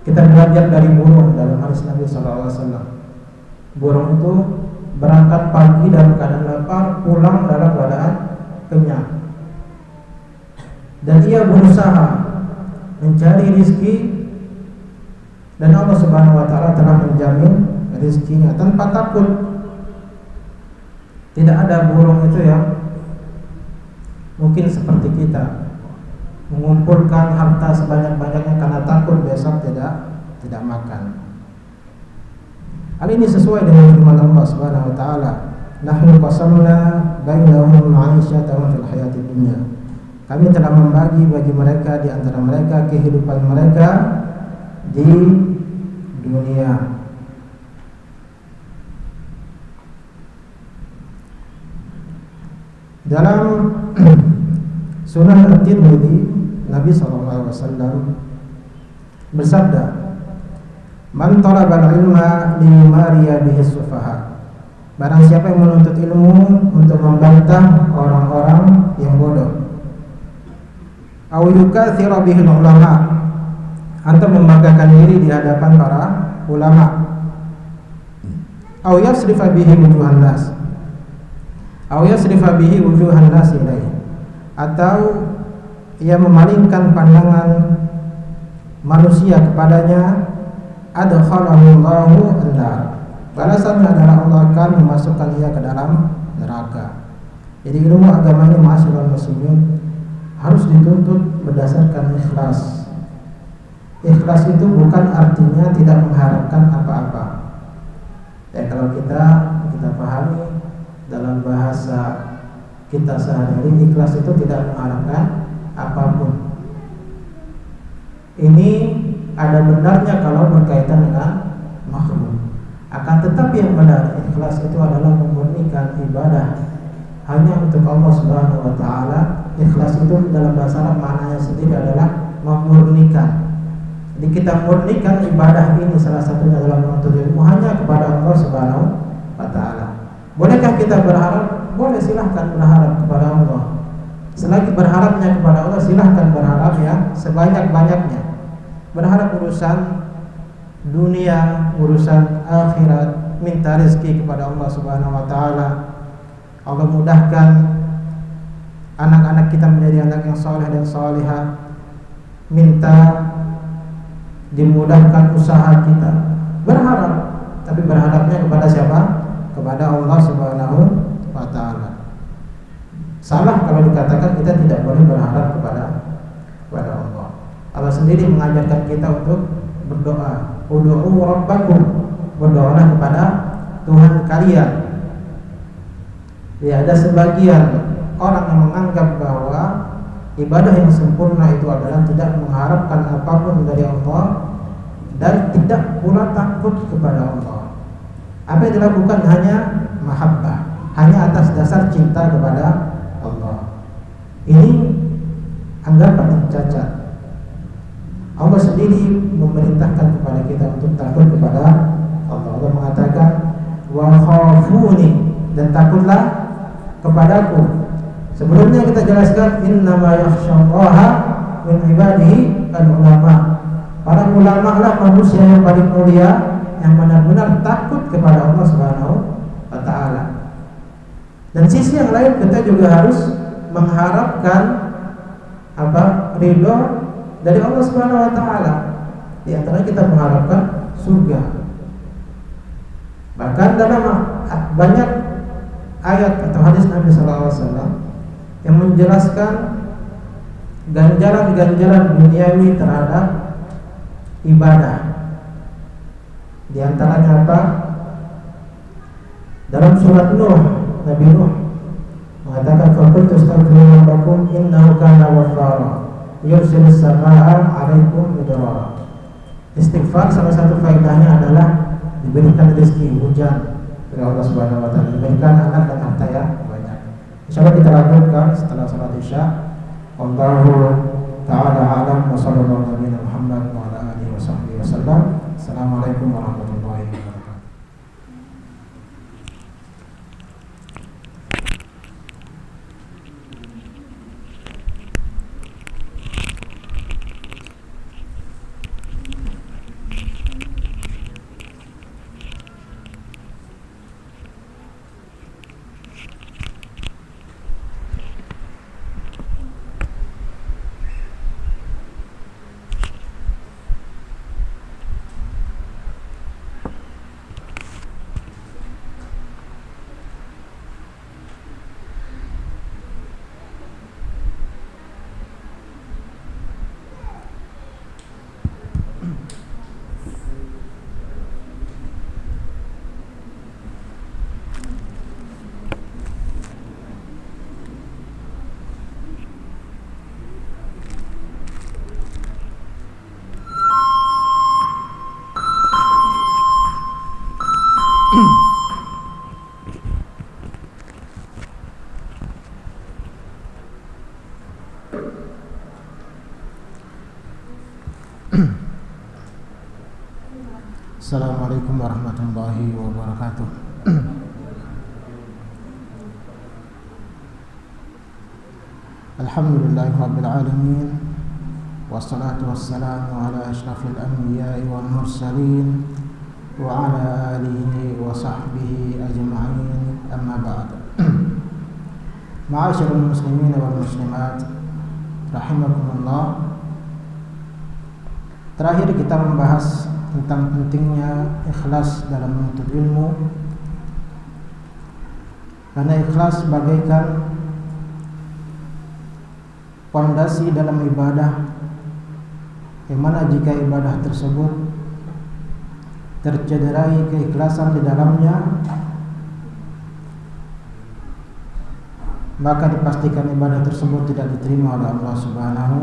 Kita belajar dari burung dalam hadis Nabi SAW. Burung itu berangkat pagi dalam keadaan lapar, pulang dalam keadaan kenyang. Dan ia berusaha mencari rizki, dan Allah Subhanahu wa Ta'ala telah menjamin rizkinya tanpa takut. Tidak ada burung itu yang mungkin seperti kita mengumpulkan harta sebanyak-banyaknya karena takut besok tidak makan. Hal ini sesuai dengan firman Allah Subhanahu wa Ta'ala, nahnu qasamna bainahum ma'isyatahum fil hayatid dunya. Kami telah membagi bagi mereka di antara mereka kehidupan mereka di dunia. Dalam Sunan At-Tirmidzi, Nabi SAW bersabda, "Man talabal ilma liyumariya bihi sufaha." Barang siapa yang menuntut ilmu untuk membantah orang-orang yang bodoh, aw yukatsira bihi ulama, atau membanggakan diri di hadapan para ulama, aw yasrifa bihi wujuhan nas, aw yasrifa bihi wujuhan nas ilaihi, atau ia memalingkan pandangan manusia kepadanya, adkhalahullahu an-nar. Balasannya adalah Allah akan memasukkan ia ke dalam neraka. Jadi ilmu agama ini, ma'asyiral muslimin, harus dituntut berdasarkan ikhlas. Ikhlas itu bukan artinya tidak mengharapkan apa-apa. Ya, kalau kita pahami dalam bahasa kita sehari-hari, ikhlas itu tidak mengharapkan apapun. Ini ada benarnya kalau berkaitan dengan makhluk. Akan tetapi yang benar, ikhlas itu adalah memurnikan ibadah hanya untuk Allah Subhanahu wa Ta'ala. Ikhlas itu dalam bahasa Arab maknanya sendiri adalah memurnikan. Jadi kita murnikan ibadah ini, salah satunya dalam menuntut ilmu, hanya kepada Allah Subhanahu wa Ta'ala. Bolehkah kita berharap? Boleh, silahkan berharap kepada Allah. Selagi berharapnya kepada Allah, silahkan berharap ya sebanyak-banyaknya. Berharap urusan dunia, urusan akhirat, minta rezeki kepada Allah Subhanahu wa Ta'ala. Allah mudahkan anak-anak kita menjadi anak yang saleh dan salihah. Minta dimudahkan usaha kita. Berharap, tapi berharapnya kepada siapa? Kepada Allah Subhanahu wa Ta'ala. Salah kalau dikatakan kita tidak boleh berharap kepada Allah. Allah sendiri mengajarkan kita untuk berdoa. Ud'u rabbakum, berdoalah kepada Tuhan kalian. Ya, ada sebagian orang yang menganggap bahwa ibadah yang sempurna itu adalah tidak mengharapkan apapun dari Allah dan tidak pula takut kepada Allah. Apa yang dilakukan hanya mahabbah, hanya atas dasar cinta kepada Allah. Ini anggapan yang cacat. Allah sendiri memerintahkan kepada kita untuk takut kepada Allah. Allah mengatakan, wa khafuni, dan takutlah kepadaku. Sebelumnya kita jelaskan, innama yakhsyallaha min ibadihi al-ulama. Para ulama lah manusia yang paling mulia, yang benar-benar takut kepada Allah Subhanahu wa Ta'ala. Dan sisi yang lain, kita juga harus mengharapkan ridho dari Allah Subhanahu wa Ta'ala. Di antara kita mengharapkan surga. Bahkan dalam banyak ayat atau hadis Nabi SAW yang menjelaskan ganjaran-ganjaran duniawi terhadap ibadah. Di antaranya apa? Dalam surat Nuh, Nabi Nuh mengatakan, faqultu astaghfiru rabbakum innahu kana ghaffara yursilis samaa'a 'alaikum midrara. Istighfar salah satu faedahnya adalah diberikan rezeki, hujan dari Allah Subhanahu wa Ta'ala, diberikan anak dan harta yang banyak. Insyaallah kita lanjutkan setelah salat Isya. Wallahu ta'ala a'lam wa sallallahu alaihi Muhammad wa ala alihi wasallam. Assalamualaikum warahmatullahi wabarakatuh. Assalamualaikum warahmatullahi wabarakatuh. Alhamdulillahirabbil alamin wassalatu wassalamu ala asyrafil anbiya'i wal mursalin wa ala alihi wa sahbihi ajma'in, amma ba'd. Ma'asyiral muslimin wal muslimat rahimakumullah. Terakhir kita membahas tentang pentingnya ikhlas dalam menuntut ilmu, karena ikhlas bagaikan pondasi dalam ibadah, yang mana jika ibadah tersebut tercederai keikhlasan di dalamnya, maka dipastikan ibadah tersebut tidak diterima oleh Allah Subhanahu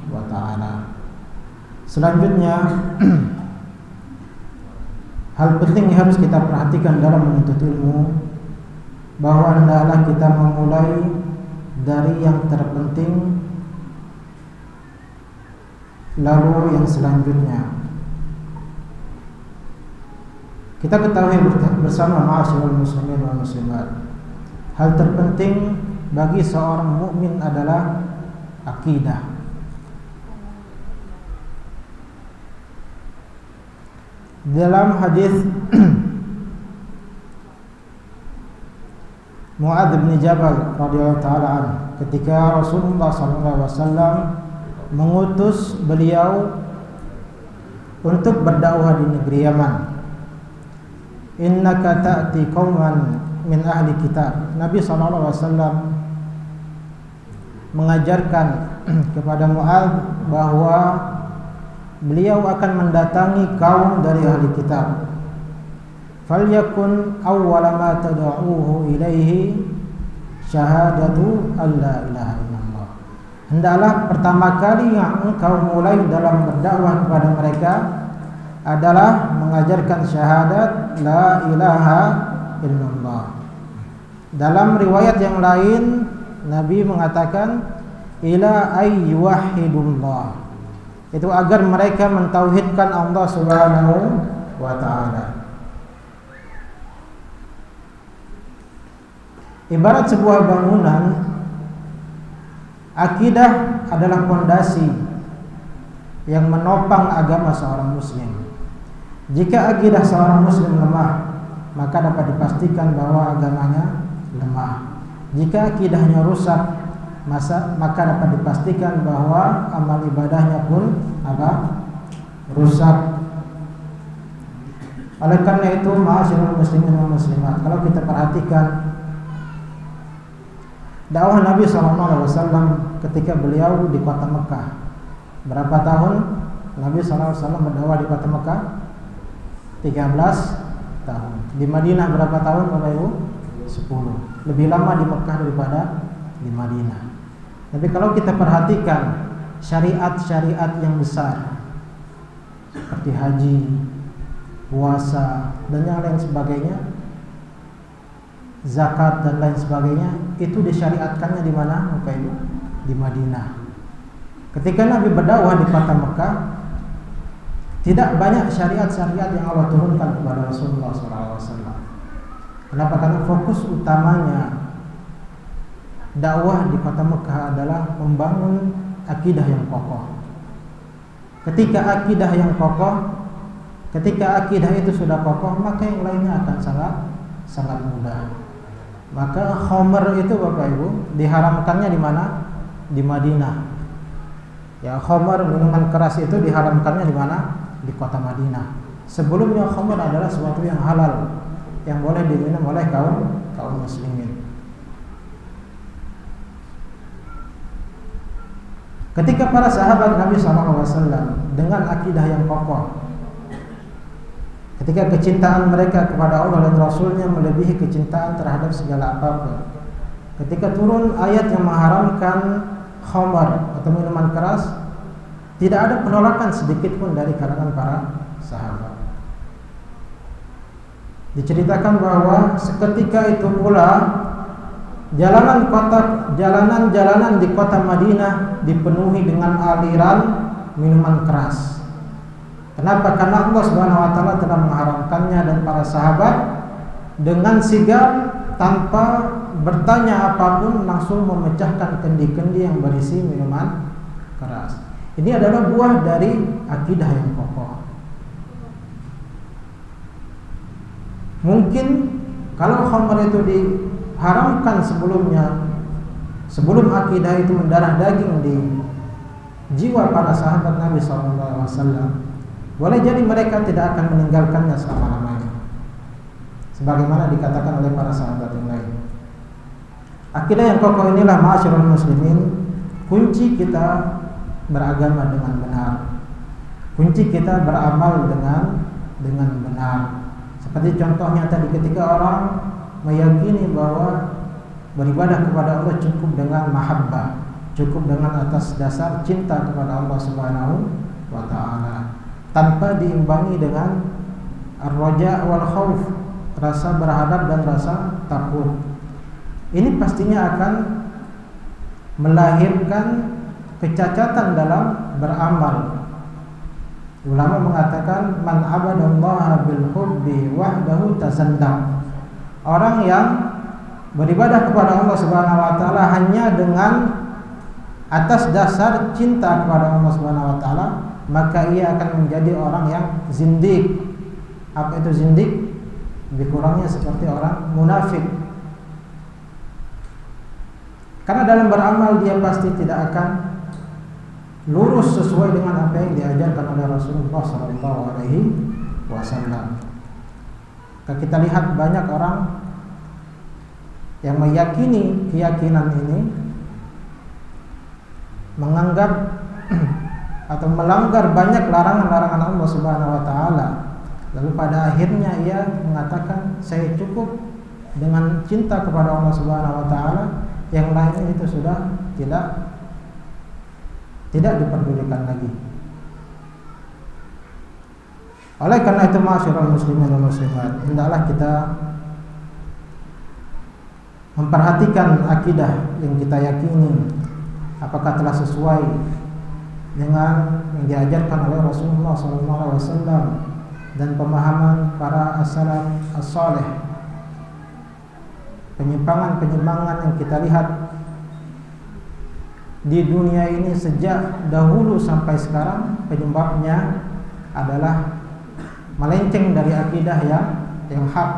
wa ta'ala. Selanjutnya, hal penting yang harus kita perhatikan dalam menuntut ilmu, bahwa hendaklah kita memulai dari yang terpenting, lalu yang selanjutnya. Kita ketahui bersama ma'asyiral muslimin wal muslimat, hal terpenting bagi seorang mukmin adalah akidah. Dalam hadis Mu'adz bin Jabal radhiyallahu ta'ala anhu, ketika Rasulullah sallallahu alaihi wasallam mengutus beliau untuk berdakwah di negeri Yaman, innaka ta'ti qauman min ahli kitab. Nabi sallallahu alaihi wasallam mengajarkan kepada Mu'adz bahwa beliau akan mendatangi kaum dari ahli kitab. Falyakun awwala ma tad'uuhu ilaihi syahadatu alla ilaha illallah. Hendaklah pertama kali yang engkau mulai dalam berdakwah kepada mereka adalah mengajarkan syahadat la ilaha illallah. Dalam riwayat yang lain Nabi mengatakan ila ayyuhidullah, itu agar mereka mentauhidkan Allah Subhanahu wa ta'ala. Ibarat sebuah bangunan, akidah adalah fondasi yang menopang agama seorang muslim. Jika akidah seorang muslim lemah, maka dapat dipastikan bahwa agamanya lemah. Jika akidahnya rusak, maka dapat dipastikan bahwa amal ibadahnya pun rusak. Oleh karena itu, ma'asyiral muslimin wal muslimat, kalau kita perhatikan dakwah Nabi SAW ketika beliau di kota Mekah, berapa tahun Nabi SAW berdakwah di kota Mekah? 13 tahun. Di Madinah berapa tahun Bapak Ibu? 10. Lebih lama di Mekah daripada di Madinah. Tapi kalau kita perhatikan syariat-syariat yang besar seperti haji, puasa, dan yang lain sebagainya, zakat dan lain sebagainya, itu disyariatkannya di mana, Bapak Ibu? Di Madinah. Ketika Nabi berdakwah di kota Mekah, tidak banyak syariat-syariat yang Allah turunkan kepada Rasulullah SAW. Kenapa? Karena fokus utamanya dakwah di kota Mekah adalah membangun akidah yang kokoh. Ketika akidah yang kokoh, ketika akidah itu sudah kokoh, maka yang lainnya akan sangat mudah. Maka khamr itu, Bapak Ibu, diharamkannya di mana? Di Madinah. Ya, khamr, minuman keras itu diharamkannya di mana? Di kota Madinah. Sebelumnya khamr adalah sesuatu yang halal, yang boleh diminum oleh kaum muslimin. Ketika para sahabat Nabi SAW dengan akidah yang kokoh, ketika kecintaan mereka kepada Allah dan Rasulnya melebihi kecintaan terhadap segala apapun, ketika turun ayat yang mengharamkan khamar atau minuman keras, tidak ada penolakan sedikit pun dari kalangan para sahabat. Diceritakan bahwa seketika itu pula jalanan-jalanan di kota Madinah dipenuhi dengan aliran minuman keras. Kenapa? Karena Allah Subhanahu wa taala telah mengharamkannya, dan para sahabat dengan sigap tanpa bertanya apapun langsung memecahkan kendi-kendi yang berisi minuman keras. Ini adalah buah dari akidah yang kokoh. Mungkin kalau khamr itu diharamkan sebelumnya, sebelum akidah itu mendarah daging di jiwa para sahabat Nabi SAW, boleh jadi mereka tidak akan meninggalkannya selama-lamanya, sebagaimana dikatakan oleh para sahabat yang lain. Akidah yang kokoh inilah, ma'asyiral muslimin, kunci kita beragama dengan benar, kunci kita beramal dengan benar. Seperti contohnya tadi, ketika orang meyakini bahwa beribadah kepada Allah cukup dengan mahabbah, cukup dengan atas dasar cinta kepada Allah Subhanahu wa taala, tanpa diimbangi dengan ar-raja wal khauf, rasa berharap dan rasa takut. Ini pastinya akan melahirkan kecacatan dalam beramal. Ulama mengatakan man abadallaha bil hubbi wahdahu tazandaq. Orang yang beribadah kepada Allah Subhanahu wa taala hanya dengan atas dasar cinta kepada Allah Subhanahu wa taala, maka ia akan menjadi orang yang zindik. Apa itu zindik? Lebih kurangnya seperti orang munafik. Karena dalam beramal dia pasti tidak akan lurus sesuai dengan apa yang diajarkan oleh Rasulullah SAW. Kita lihat banyak orang yang meyakini keyakinan ini, menganggap atau melanggar banyak larangan-larangan Allah Subhanahu wa taala. Lalu pada akhirnya ia mengatakan, saya cukup dengan cinta kepada Allah Subhanahu wa taala, yang lainnya itu sudah tidak diperdulikan lagi. Oleh karena itu, ma'asyiral muslimin wal muslimat, hendaklah kita memperhatikan akidah yang kita yakini apakah telah sesuai dengan yang diajarkan oleh Rasulullah SAW dan pemahaman para as-salaf as-salih. Penyimpangan-penyimpangan yang kita lihat di dunia ini sejak dahulu sampai sekarang, penyebabnya adalah melenceng dari akidah yang hak.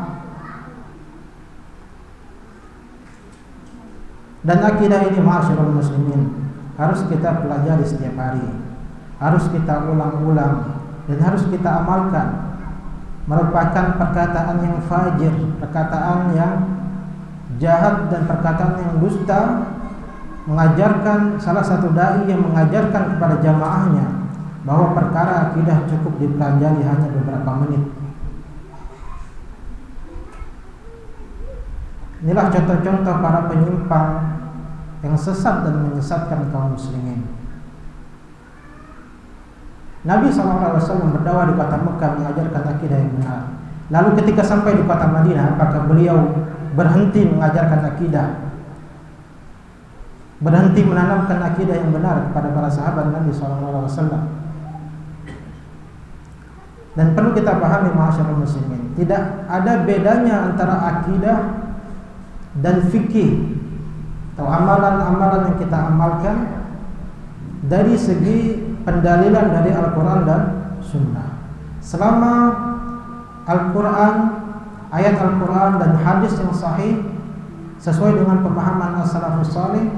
Dan akidah ini, ma'asyiral muslimin, harus kita pelajari setiap hari, harus kita ulang-ulang, dan harus kita amalkan. Merupakan perkataan yang fajir, perkataan yang jahat, dan perkataan yang dusta. Mengajarkan, salah satu dai yang mengajarkan kepada jamaahnya bahwa perkara akidah cukup dipelajari hanya beberapa menit. Inilah contoh-contoh para penyimpang yang sesat dan menyesatkan kaum muslimin. Nabi SAW berdakwah di kota Mekah mengajarkan akidah yang benar. Lalu ketika sampai di kota Madinah, apakah beliau berhenti mengajarkan akidah, berhenti menanamkan akidah yang benar kepada para sahabat Nabi SAW. Dan perlu kita pahami ma'asyiral muslimin, tidak ada bedanya antara akidah dan fikih atau amalan-amalan yang kita amalkan dari segi pendalilan dari Al-Quran dan Sunnah. Selama Al-Quran, ayat Al-Quran dan hadis yang sahih sesuai dengan pemahaman as-salafus salih,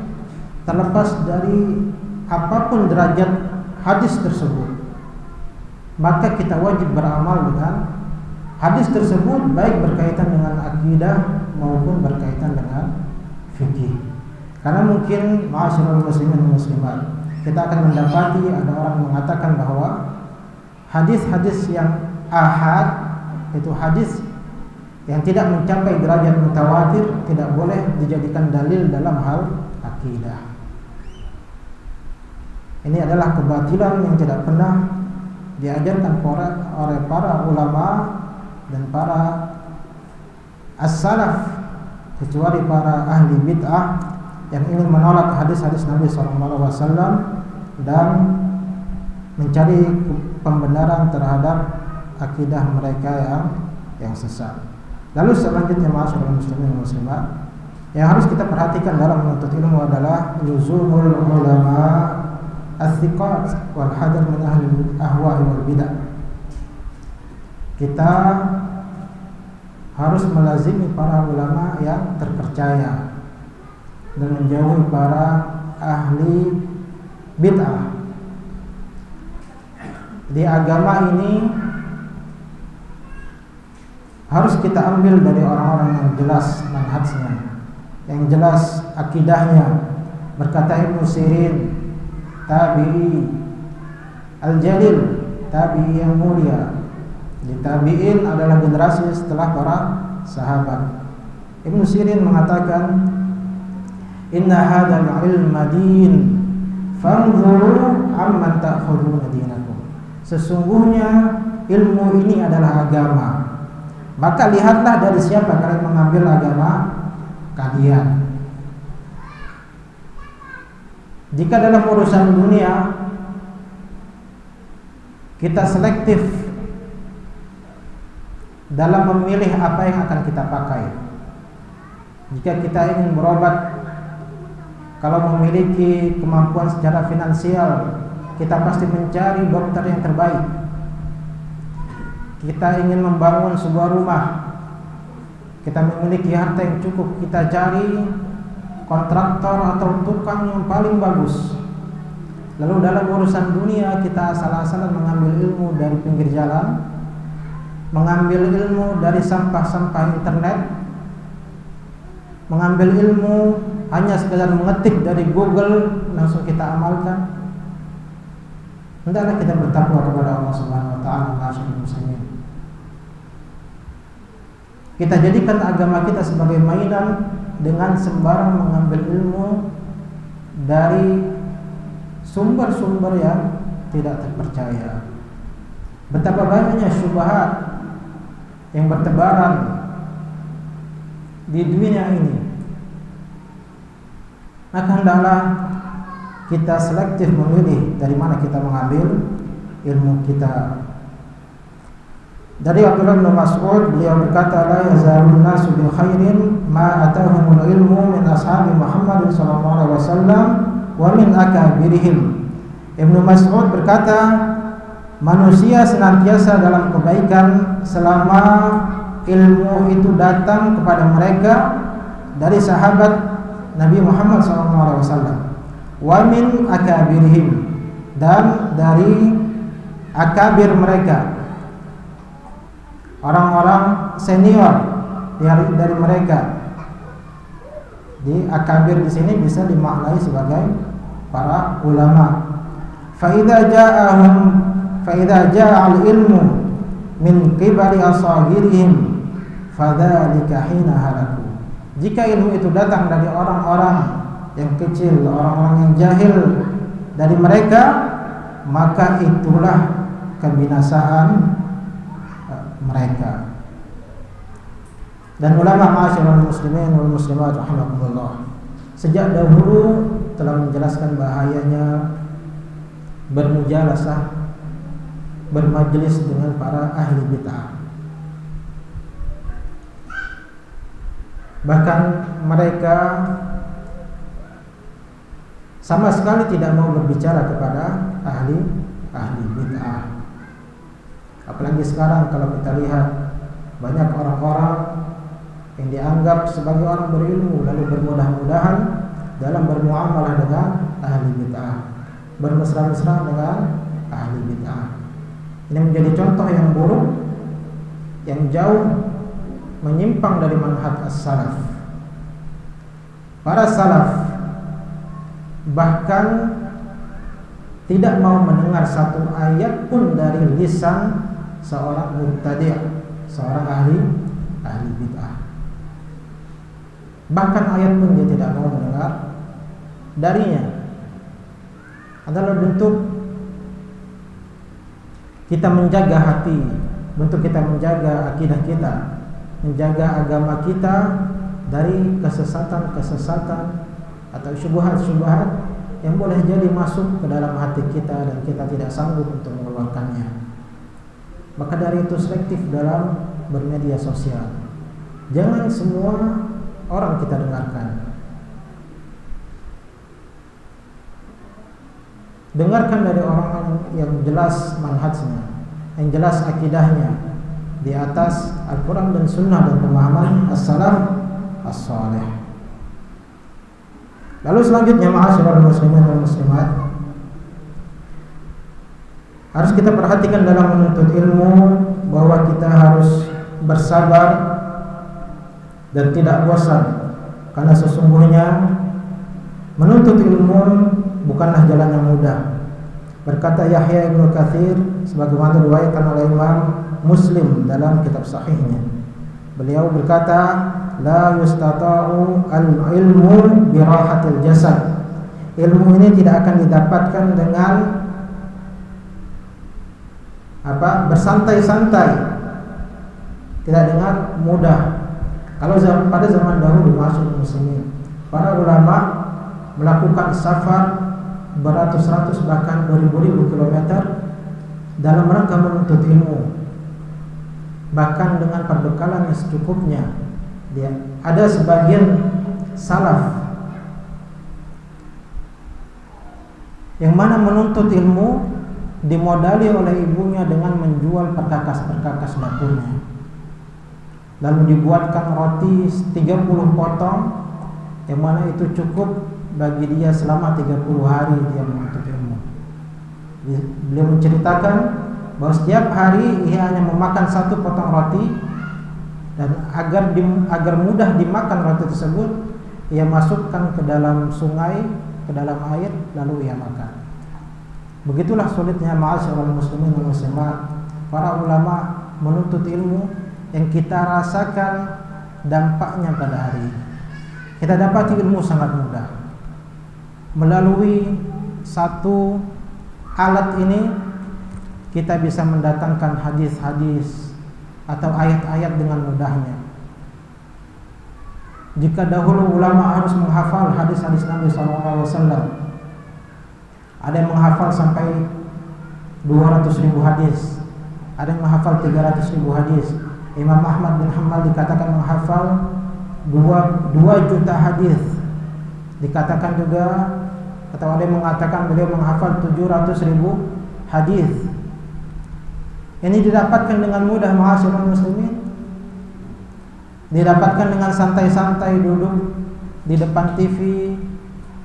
terlepas dari apapun derajat hadis tersebut, maka kita wajib beramal dengan hadis tersebut, baik berkaitan dengan akidah maupun berkaitan dengan fikih. Karena mungkin ma'asyiral muslimin dan muslimat, kita akan mendapati ada orang mengatakan bahwa hadis-hadis yang ahad, itu hadis yang tidak mencapai derajat mutawatir, tidak boleh dijadikan dalil dalam hal akidah. Ini adalah kebatilan yang tidak pernah diajarkan oleh para ulama dan para as-salaf, kecuali para ahli bid'ah yang ingin menolak hadis-hadis Nabi SAW dan mencari pembenaran terhadap akidah mereka yang sesat. Lalu selanjutnya, ma'asyiral muslimin dan muslimat, yang harus kita perhatikan dalam menuntut ilmu adalah luzumul ulama as-thiqat wal hadar min ahli ahwa'i wal bidah. Kita harus melazimi para ulama yang terpercaya dan menjauhi para ahli bid'ah. Di agama ini harus kita ambil dari orang-orang yang jelas manhajnya, yang jelas akidahnya. Berkata Ibnu Sirin, tabi'i al-jalil, tabi'i yang mulia. Di tabi'in adalah generasi setelah para sahabat. Ibnu Sirin mengatakan, inna hadzal ilma din fanzuru amman ta'khuduna dinakum. Sesungguhnya ilmu ini adalah agama, maka lihatlah dari siapa kalian mengambil agama kalian. Jika dalam urusan dunia kita selektif dalam memilih apa yang akan kita pakai, jika kita ingin berobat, kalau memiliki kemampuan secara finansial, kita pasti mencari dokter yang terbaik. Kita ingin membangun sebuah rumah, kita memiliki harta yang cukup, kita cari kontraktor atau tukang yang paling bagus. Lalu dalam urusan dunia kita asal-asalan mengambil ilmu dari pinggir jalan, mengambil ilmu dari sampah-sampah internet, mengambil ilmu hanya sekedar mengetik dari Google langsung kita amalkan. Hendaklah kita bertakwa kepada Allah Subhanahu wa taala, ma'asyiral muslimin. Kita jadikan agama kita sebagai mainan dengan sembarang mengambil ilmu dari sumber-sumber yang tidak terpercaya. Betapa banyaknya syubhat yang bertebaran di dunia ini. Maka hendaklah kita selektif memilih dari mana kita mengambil ilmu kita. Dari Abdullah bin Mas'ud, beliau berkata, la yazalun nasu bi khairin ma atahumul ilmu min ashabi Muhammad sallallahu alaihi wasallam wa min akabirihim. Ibnu Mas'ud berkata, manusia senantiasa dalam kebaikan selama ilmu itu datang kepada mereka dari sahabat Nabi Muhammad SAW, wa min akabirihim, dan dari akabir mereka, orang-orang senior dari mereka. Di akabir di sini bisa dimaknai sebagai para ulama. Fa idza jaa al-ilmu min qibali asagirihim fadzalika hina halaku. Jika ilmu itu datang dari orang-orang yang kecil, orang-orang yang jahil dari mereka, maka itulah kebinasaan mereka. Dan ulama ma'asyiral muslimin wal muslimat rahimakumullah sejak dahulu telah menjelaskan bahayanya bermujalasah, bermajelis dengan para ahli bid'ah. Bahkan mereka sama sekali tidak mau berbicara kepada ahli bid'ah. Apalagi sekarang kalau kita lihat banyak orang-orang yang dianggap sebagai orang berilmu lalu bermudah-mudahan dalam bermuamalah dengan ahli bid'ah, bermesra-mesra dengan ahli bid'ah. Ini menjadi contoh yang buruk, yang jauh menyimpang dari manhaj as-salaf. Para salaf bahkan tidak mau mendengar satu ayat pun dari lisan seorang mubtadi', seorang ahli bid'ah. Bahkan ayat pun dia tidak mau mendengar darinya. Adalah bentuk kita menjaga hati, bentuk kita menjaga akidah kita, menjaga agama kita dari kesesatan-kesesatan atau syubhat-syubhat yang boleh jadi masuk ke dalam hati kita dan kita tidak sanggup untuk mengeluarkannya. Maka dari itu selektif dalam bermedia sosial. Jangan semua orang kita dengarkan. Dengarkan dari orang yang jelas manhajnya, yang jelas akidahnya di atas Al-Quran dan Sunnah dan pemahaman as-salaf as-salih. Lalu selanjutnya ma'asyiral muslimin wal muslimat, harus kita perhatikan dalam menuntut ilmu bahwa kita harus bersabar dan tidak bosan, karena sesungguhnya menuntut ilmu bukanlah jalan yang mudah. Berkata Yahya Ibnu Katsir sebagaimana diriwayatkan oleh Imam Muslim dalam kitab sahihnya, beliau berkata, la yustata'u al-ilmu bi rahatil jasad. Ilmu ini tidak akan didapatkan dengan bersantai-santai, tidak dengan mudah. Kalau pada zaman dahulu ma'asyiral muslimin, para ulama melakukan safar beratus-ratus bahkan beribu-ribu kilometer dalam rangka menuntut ilmu, bahkan dengan perbekalan yang secukupnya. Ada sebagian salaf yang mana menuntut ilmu dimodali oleh ibunya dengan menjual perkakas-perkakas dapurnya, lalu dibuatkan roti 30 potong yang mana itu cukup bagi dia selama 30 hari dia menuntut ilmu. Beliau menceritakan bahwa setiap hari ia hanya memakan 1 potong roti, dan agar mudah dimakan roti tersebut, ia masukkan ke dalam sungai, ke dalam air, lalu ia makan. Begitulah sulitnya ma'asyiral muslimin wal muslimat para ulama menuntut ilmu yang kita rasakan dampaknya pada hari ini. Kita dapati ilmu sangat mudah melalui satu alat ini. Kita bisa mendatangkan hadis-hadis atau ayat-ayat dengan mudahnya. Jika dahulu ulama harus menghafal hadis-hadis Nabi SAW, ada yang menghafal sampai 200.000 hadis, ada yang menghafal 300.000 hadis. Imam Ahmad bin Hanbal dikatakan menghafal 2 juta hadis. Dikatakan juga, atau ada yang mengatakan beliau menghafal 700.000 hadis. Ini didapatkan dengan mudah ma'asyiral muslimin. Didapatkan dengan santai-santai duduk di depan TV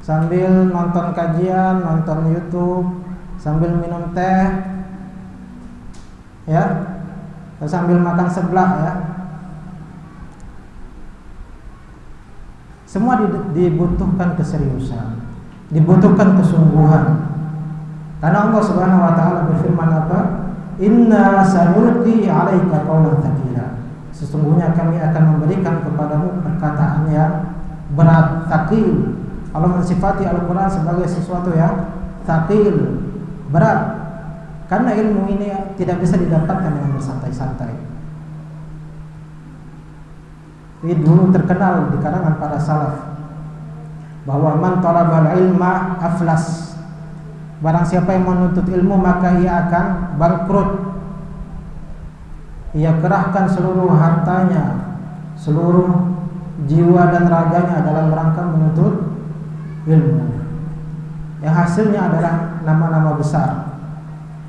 sambil nonton kajian, nonton YouTube, sambil minum teh, ya, atau sambil makan seblak, ya. Semua dibutuhkan keseriusan, dibutuhkan kesungguhan. Karena Allah Subhanahu wa taala berfirman apa? Inna sanulqi 'alaika qawlan tsaqila. Sesungguhnya kami akan memberikan kepadamu perkataan yang berat, tsaqil. Allah mensifati Al-Qur'an sebagai sesuatu yang tsaqil, berat. Karena ilmu ini tidak bisa didapatkan dengan bersantai-santai. Ini dulu terkenal di kalangan para salaf bahwa man talabal ilma aflas. Barang siapa yang menuntut ilmu maka ia akan bangkrut. Ia kerahkan seluruh hartanya, seluruh jiwa dan raganya dalam rangka menuntut ilmu. Yang hasilnya adalah nama-nama besar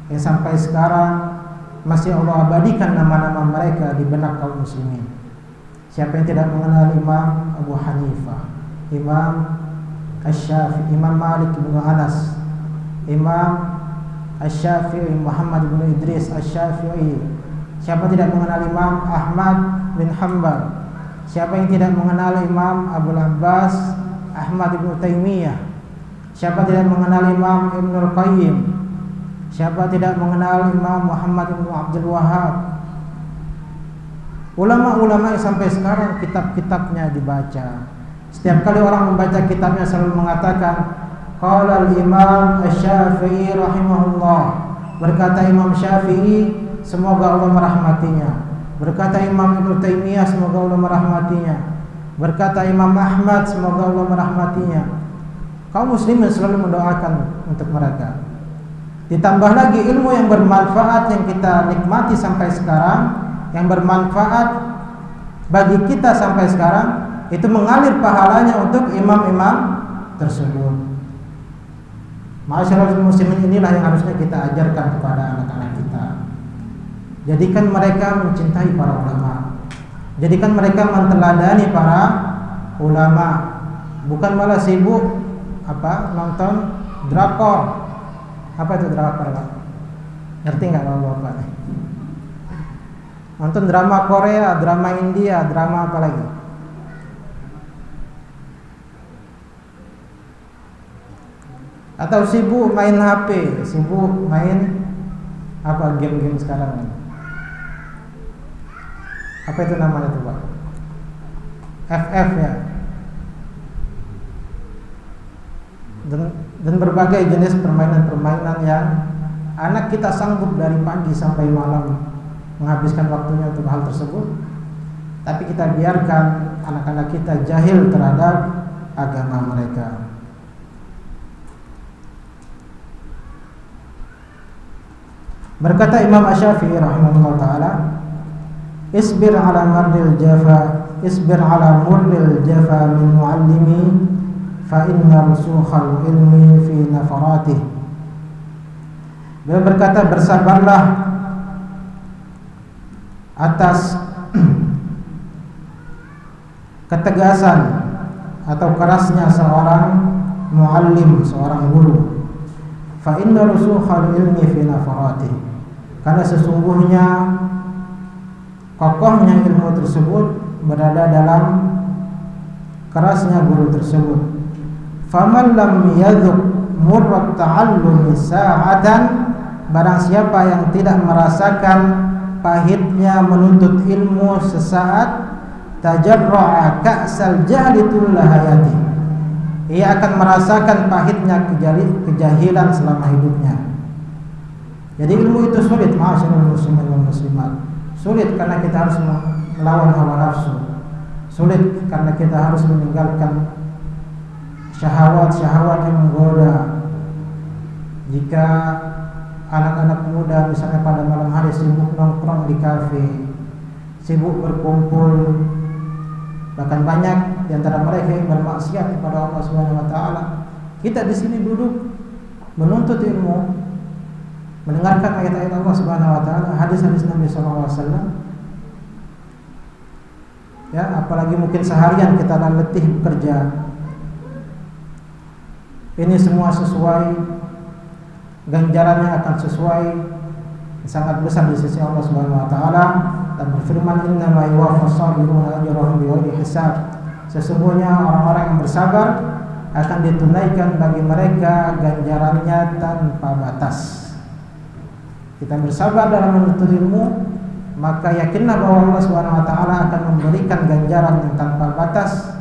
yang sampai sekarang masih Allah abadikan nama-nama mereka di benak kaum muslimin. Siapa yang tidak mengenal Imam Abu Hanifah, Imam Asy-Syafi'i, Imam Malik bin Anas, Imam Asy-Syafi'i, Muhammad bin Idris Asy-Syafi'i. Siapa tidak mengenal Imam Ahmad bin Hanbal? Siapa yang tidak mengenal Imam Abdul Abbas Ahmad bin Taimiyah? Siapa tidak mengenal Imam Ibnul Qayyim? Siapa tidak mengenal Imam Muhammad bin Abdul Wahhab? Ulama-ulama yang sampai sekarang kitab-kitabnya dibaca. Setiap kali orang membaca kitabnya selalu mengatakan qala al-Imam Asy-Syafi'i rahimahullah. Berkata Imam Syafi'i, semoga Allah merahmatinya. Berkata Imam Ibnu Taimiyah, semoga Allah merahmatinya. Berkata Imam Ahmad, semoga Allah merahmatinya. Kaum muslimin selalu mendoakan untuk mereka. Ditambah lagi ilmu yang bermanfaat yang kita nikmati sampai sekarang, yang bermanfaat bagi kita sampai sekarang, itu mengalir pahalanya untuk imam-imam tersebut. Ma'asyiral muslimin, inilah yang harusnya kita ajarkan kepada anak-anak kita. Jadikan mereka mencintai para ulama. Jadikan mereka menteladani para ulama. Bukan malah sibuk nonton drakor. Apa itu drakor, Pak? Ngerti nggak Bapak? Nonton drama Korea, drama India, drama apa lagi? Atau sibuk main HP, sibuk main game-game sekarang ini. Apa itu namanya tuh, Pak? FF ya. Dan berbagai jenis permainan-permainan yang anak kita sanggup dari pagi sampai malam menghabiskan waktunya untuk hal tersebut, tapi kita biarkan anak-anak kita jahil terhadap agama mereka. Berkata Imam Asy-Syafi'i rahimahullah taala, isbir ala marril jafa, isbir ala murril jafa min muallimi, fa inna rusukhal ilmi fi nafaratih. Beliau berkata, bersabarlah atas ketegasan atau kerasnya seorang muallim, seorang guru. Fa inna rusukhal ilmi fi nafaratih. Karena sesungguhnya kokohnya ilmu tersebut berada dalam kerasnya guru tersebut. Faman lam yadhuq murrat ta'allumi sa'atan, barang siapa yang tidak merasakan pahitnya menuntut ilmu sesaat, tajarra'a ka'sal jahli tulla hayati, ia akan merasakan pahitnya kejahilan selama hidupnya. Jadi ilmu itu sulit, ma'asyiral muslimin wal muslimat. Sulit karena kita harus melawan hawa nafsu. Sulit karena kita harus meninggalkan syahwat-syahwat yang menggoda. Jika anak-anak muda misalnya pada malam hari sibuk nongkrong di kafe, sibuk berkumpul, bahkan banyak di antara mereka yang bermaksiat kepada Allah Subhanahu wa taala. Kita di sini duduk menuntut ilmu, mendengarkan ayat-ayat Allah Subhanahu wa taala, hadis-hadis Nabi sallallahu alaihi wasallam. Ya, apalagi mungkin seharian kita letih bekerja. Ini semua sesuai, ganjarannya akan sesuai, sangat besar di sisi Allah Subhanahu wa taala. Dan berfirman, innama yuwaffas sabiruna ajrahum bighairi hisab. Sesungguhnya orang-orang yang bersabar akan ditunaikan bagi mereka ganjarannya tanpa batas. Kita bersabar dalam menuntut ilmu, maka yakinlah bahwa Allah Subhanahu wa taala akan memberikan ganjaran yang tanpa batas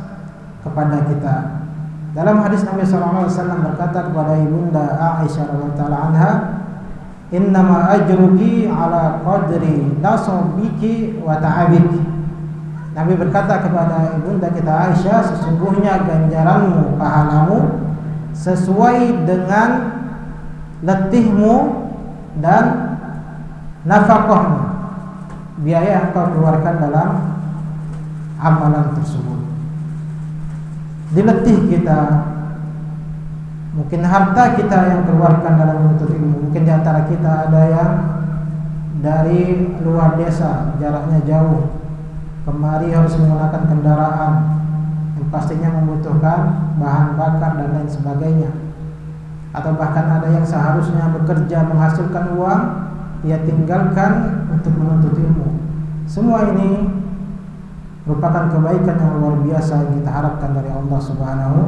kepada kita. Dalam hadis Nabi sallallahu alaihi wasallam berkata kepada Ibunda Aisyah radhiyallahu anha, innama ajruki ala qadri nasabiki wa ta'abiki. Nabi berkata kepada ibunda kita Aisyah, sesungguhnya ganjaranmu, pahalamu sesuai dengan letihmu dan nafkahmu, biaya yang kau keluarkan dalam amalan tersebut. Diletih kita, mungkin harta kita yang keluarkan dalam menuntut ilmu. Mungkin di antara kita ada yang dari luar desa, jaraknya jauh, kemari harus menggunakan kendaraan yang pastinya membutuhkan bahan bakar dan lain sebagainya. Atau bahkan ada yang seharusnya bekerja menghasilkan uang, ia tinggalkan untuk menuntut ilmu. Semua ini merupakan kebaikan yang luar biasa yang kita harapkan dari Allah Subhanahu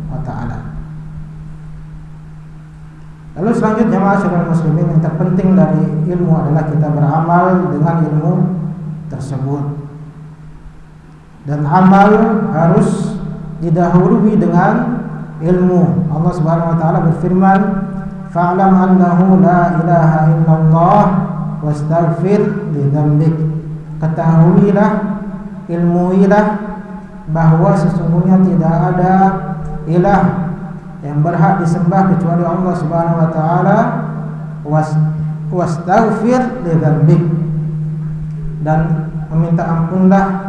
wa ta'ala. Lalu selanjutnya, ma'asyiral muslimin, yang terpenting dari ilmu adalah kita beramal dengan ilmu tersebut. Dan amal harus didahului dengan ilmu. Allah Subhanahu wa ta'ala berfirman, fa'lam annahu la ilaha illallah wastaghfir li dzambik. Ketahuilah, ilmuilah bahwa sesungguhnya tidak ada ilah yang berhak disembah kecuali Allah Subhanahu wa ta'ala, wastaghfir li dzambik, dan meminta ampunlah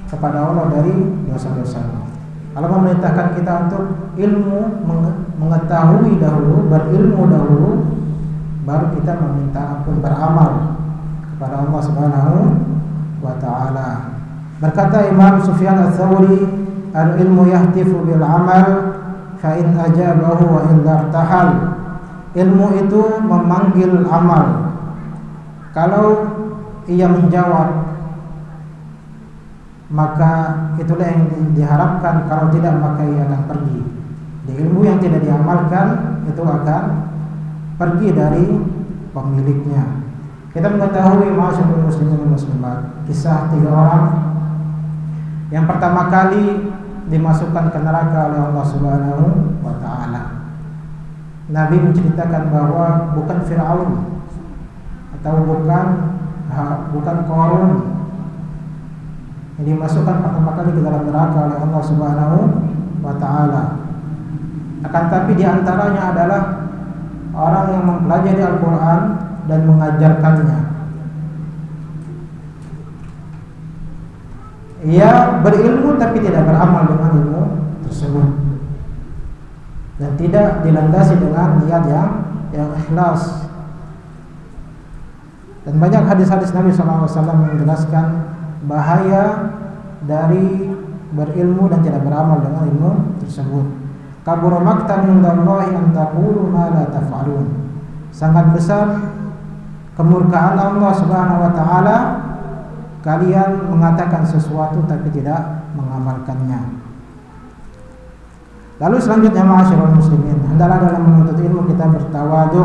kepada Allah dari dosa-dosamu. Allah memerintahkan kita untuk ilmu, mengetahui dahulu, berilmu dahulu, baru kita meminta ampun, beramal kepada Allah Subhanahu wa ta'ala. Berkata Imam Sufyan Ats-Tsauri, al-ilmu yahtifu bil amal fa in ajabahu wa illa irtahal. Ilmu itu memanggil amal. Kalau ia menjawab, maka itulah yang diharapkan. Kalau tidak, maka ia akan pergi. Di ilmu yang tidak diamalkan itu akan pergi dari pemiliknya. Kita mengetahui, ma'asyiral muslimin wal muslimat, kisah 3 orang yang pertama kali dimasukkan ke neraka oleh Allah Subhanahu wa ta'ala. Nabi menceritakan bahwa bukan Fir'aun atau bukan Qarun yang dimasukkan pertama kali ke dalam neraka oleh Allah Subhanahu wa ta'ala. Akan tapi diantaranya adalah orang yang mempelajari Al-Quran dan mengajarkannya. Ia berilmu tapi tidak beramal dengan ilmu tersebut, dan tidak dilandasi dengan niat yang ikhlas. Dan banyak hadis-hadis Nabi SAW yang menjelaskan bahaya dari berilmu dan tidak beramal dengan ilmu tersebut. Kabura maqtan indallahi an taqulu ma la taf'alun. Sangat besar kemurkaan Allah Subhanahu wa ta'ala kalian mengatakan sesuatu tapi tidak mengamalkannya. Lalu selanjutnya, ma'asyiral muslimin, hendaklah dalam menuntut ilmu kita bertawadhu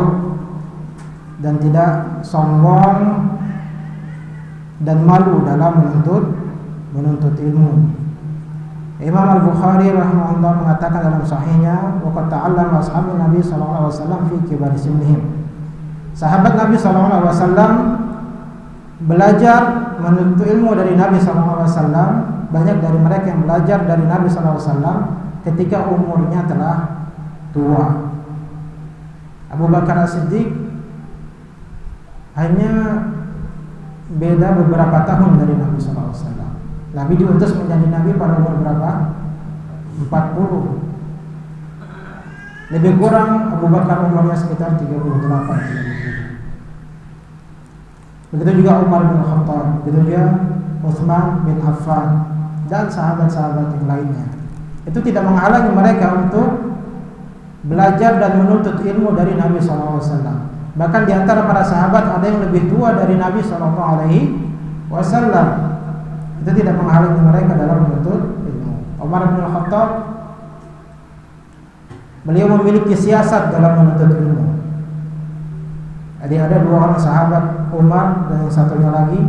dan tidak sombong dan malu dalam menuntut ilmu. Imam Al-Bukhari rahimahullah mengatakan dalam sahihnya, waqad ta'allama ashabun Nabi sallallahu alaihi wasallam fi kibari sinnihim. Sahabat Nabi sallallahu alaihi wasallam belajar menuntut ilmu dari Nabi sallallahu alaihi wasallam. Banyak dari mereka yang belajar dari Nabi sallallahu alaihi wasallam ketika umurnya telah tua. Abu Bakar As-Siddiq hanya beda beberapa tahun dari Nabi sallallahu alaihi wasallam. Nabi diutus menjadi nabi pada umur berapa? 40. Lebih kurang Abu Bakar umurnya sekitar 38. Begitu juga Umar bin Khattab, begitu juga Utsman bin Affan dan sahabat-sahabat yang lainnya. Itu tidak menghalangi mereka untuk belajar dan menuntut ilmu dari Nabi sallallahu alaihi wasallam. Bahkan di antara para sahabat ada yang lebih tua dari Nabi sallallahu alaihi wasallam. Itu tidak menghalangi mereka dalam menuntut ilmu. Umar bin Khattab, beliau memiliki siasat dalam menuntut ilmu. Jadi ada 2 orang sahabat, Umar dan yang satunya lagi,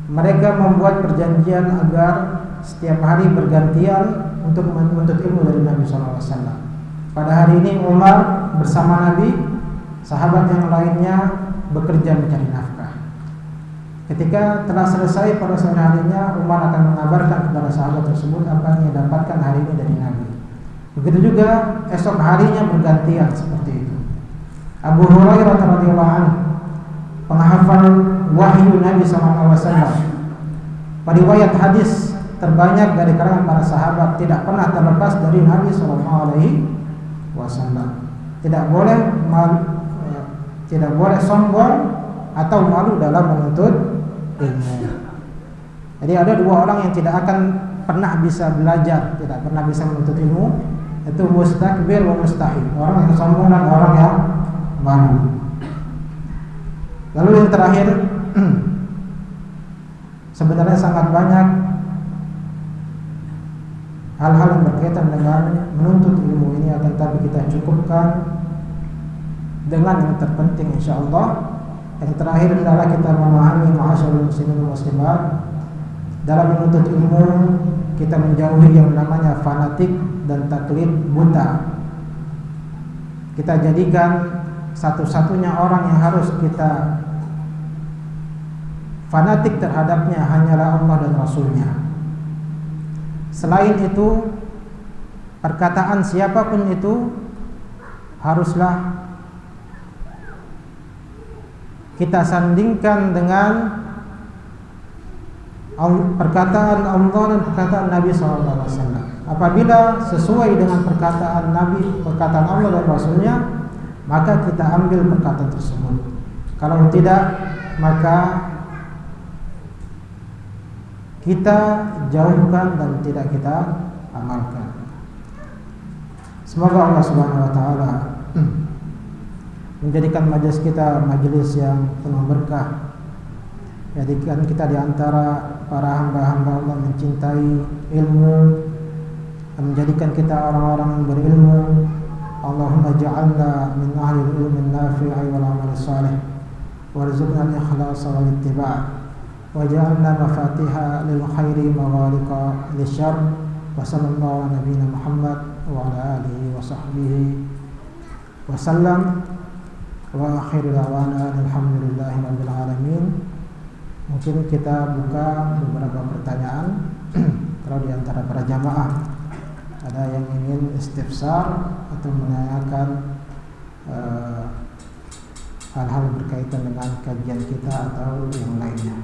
mereka membuat perjanjian agar setiap hari bergantian untuk menuntut ilmu dari Nabi sallallahu alaihi wasallam. Pada hari ini Umar bersama Nabi, sahabat yang lainnya bekerja mencari nafkah. Ketika telah selesai pada sore harinya, Umar akan mengabarkan kepada sahabat tersebut apa yang ia dapatkan hari ini dari Nabi. Begitu juga esok harinya bergantian seperti itu. Abu Hurairah radhiyallahu anhu, penghafal wahyu Nabi SAW, periwayat hadis terbanyak dari kalangan para sahabat, tidak pernah terlepas dari Nabi SAW. Tidak boleh sombong atau malu dalam menuntut ilmu. Jadi ada dua orang yang tidak akan pernah bisa belajar, tidak pernah bisa menuntut ilmu, itu mustakbir wa mustahil, orang yang sombong dan orang yang malu. Lalu yang terakhir, sebenarnya sangat banyak hal-hal yang berkaitan dengan menuntut ilmu ini, akan tapi kita cukupkan dengan yang terpenting insyaallah. Yang terakhir adalah kita memahami ma'asyiral muslimin dan muslimat, dalam menuntut ilmu kita menjauhi yang namanya fanatik dan taklid buta. Kita jadikan satu-satunya orang yang harus kita fanatik terhadapnya hanyalah Allah dan Rasulnya. Selain itu, perkataan siapapun itu haruslah kita sandingkan dengan perkataan Allah dan perkataan Nabi SAW. Apabila sesuai dengan perkataan Nabi, perkataan Allah dan Rasulnya, maka kita ambil perkataan tersebut. Kalau tidak, maka kita jauhkan dan tidak kita amalkan. Semoga Allah Subhanahu wa taala menjadikan majelis kita majelis yang penuh berkah. Jadikan kita di antara para hamba-hamba Allah mencintai ilmu, menjadikan kita orang-orang yang berilmu. Allahumma ja'alna min ahli ilmin nafi'i wal amali salih, warzuqna al-ikhlas wal ittiba', waj'alna mafatiha lil khairi maghaliqa lisyarr. Wa sallallahu ala nabiyyina Muhammad wa ala alihi wa sahbihi wa sallam. Wa akhiru da'wana alhamdulillahi rabbil alamin. Mungkin kita buka beberapa pertanyaan. Kalau di antara para jamaah ada yang ingin istifsar atau menanyakan hal-hal berkaitan dengan kajian kita atau yang lainnya.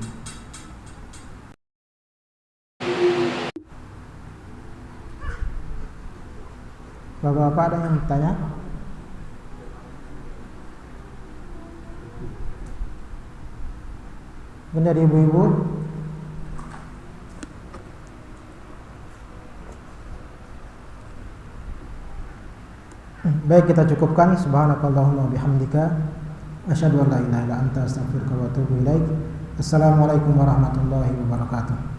Bapak-bapak ada yang bertanya? Mungkin dari ibu-ibu? Baik, kita cukupkan. Subhanakallahumma bihamdika asyhadu an la ilaha illa anta astaghfiruka wa atubu ilaik. Assalamualaikum warahmatullahi wabarakatuh.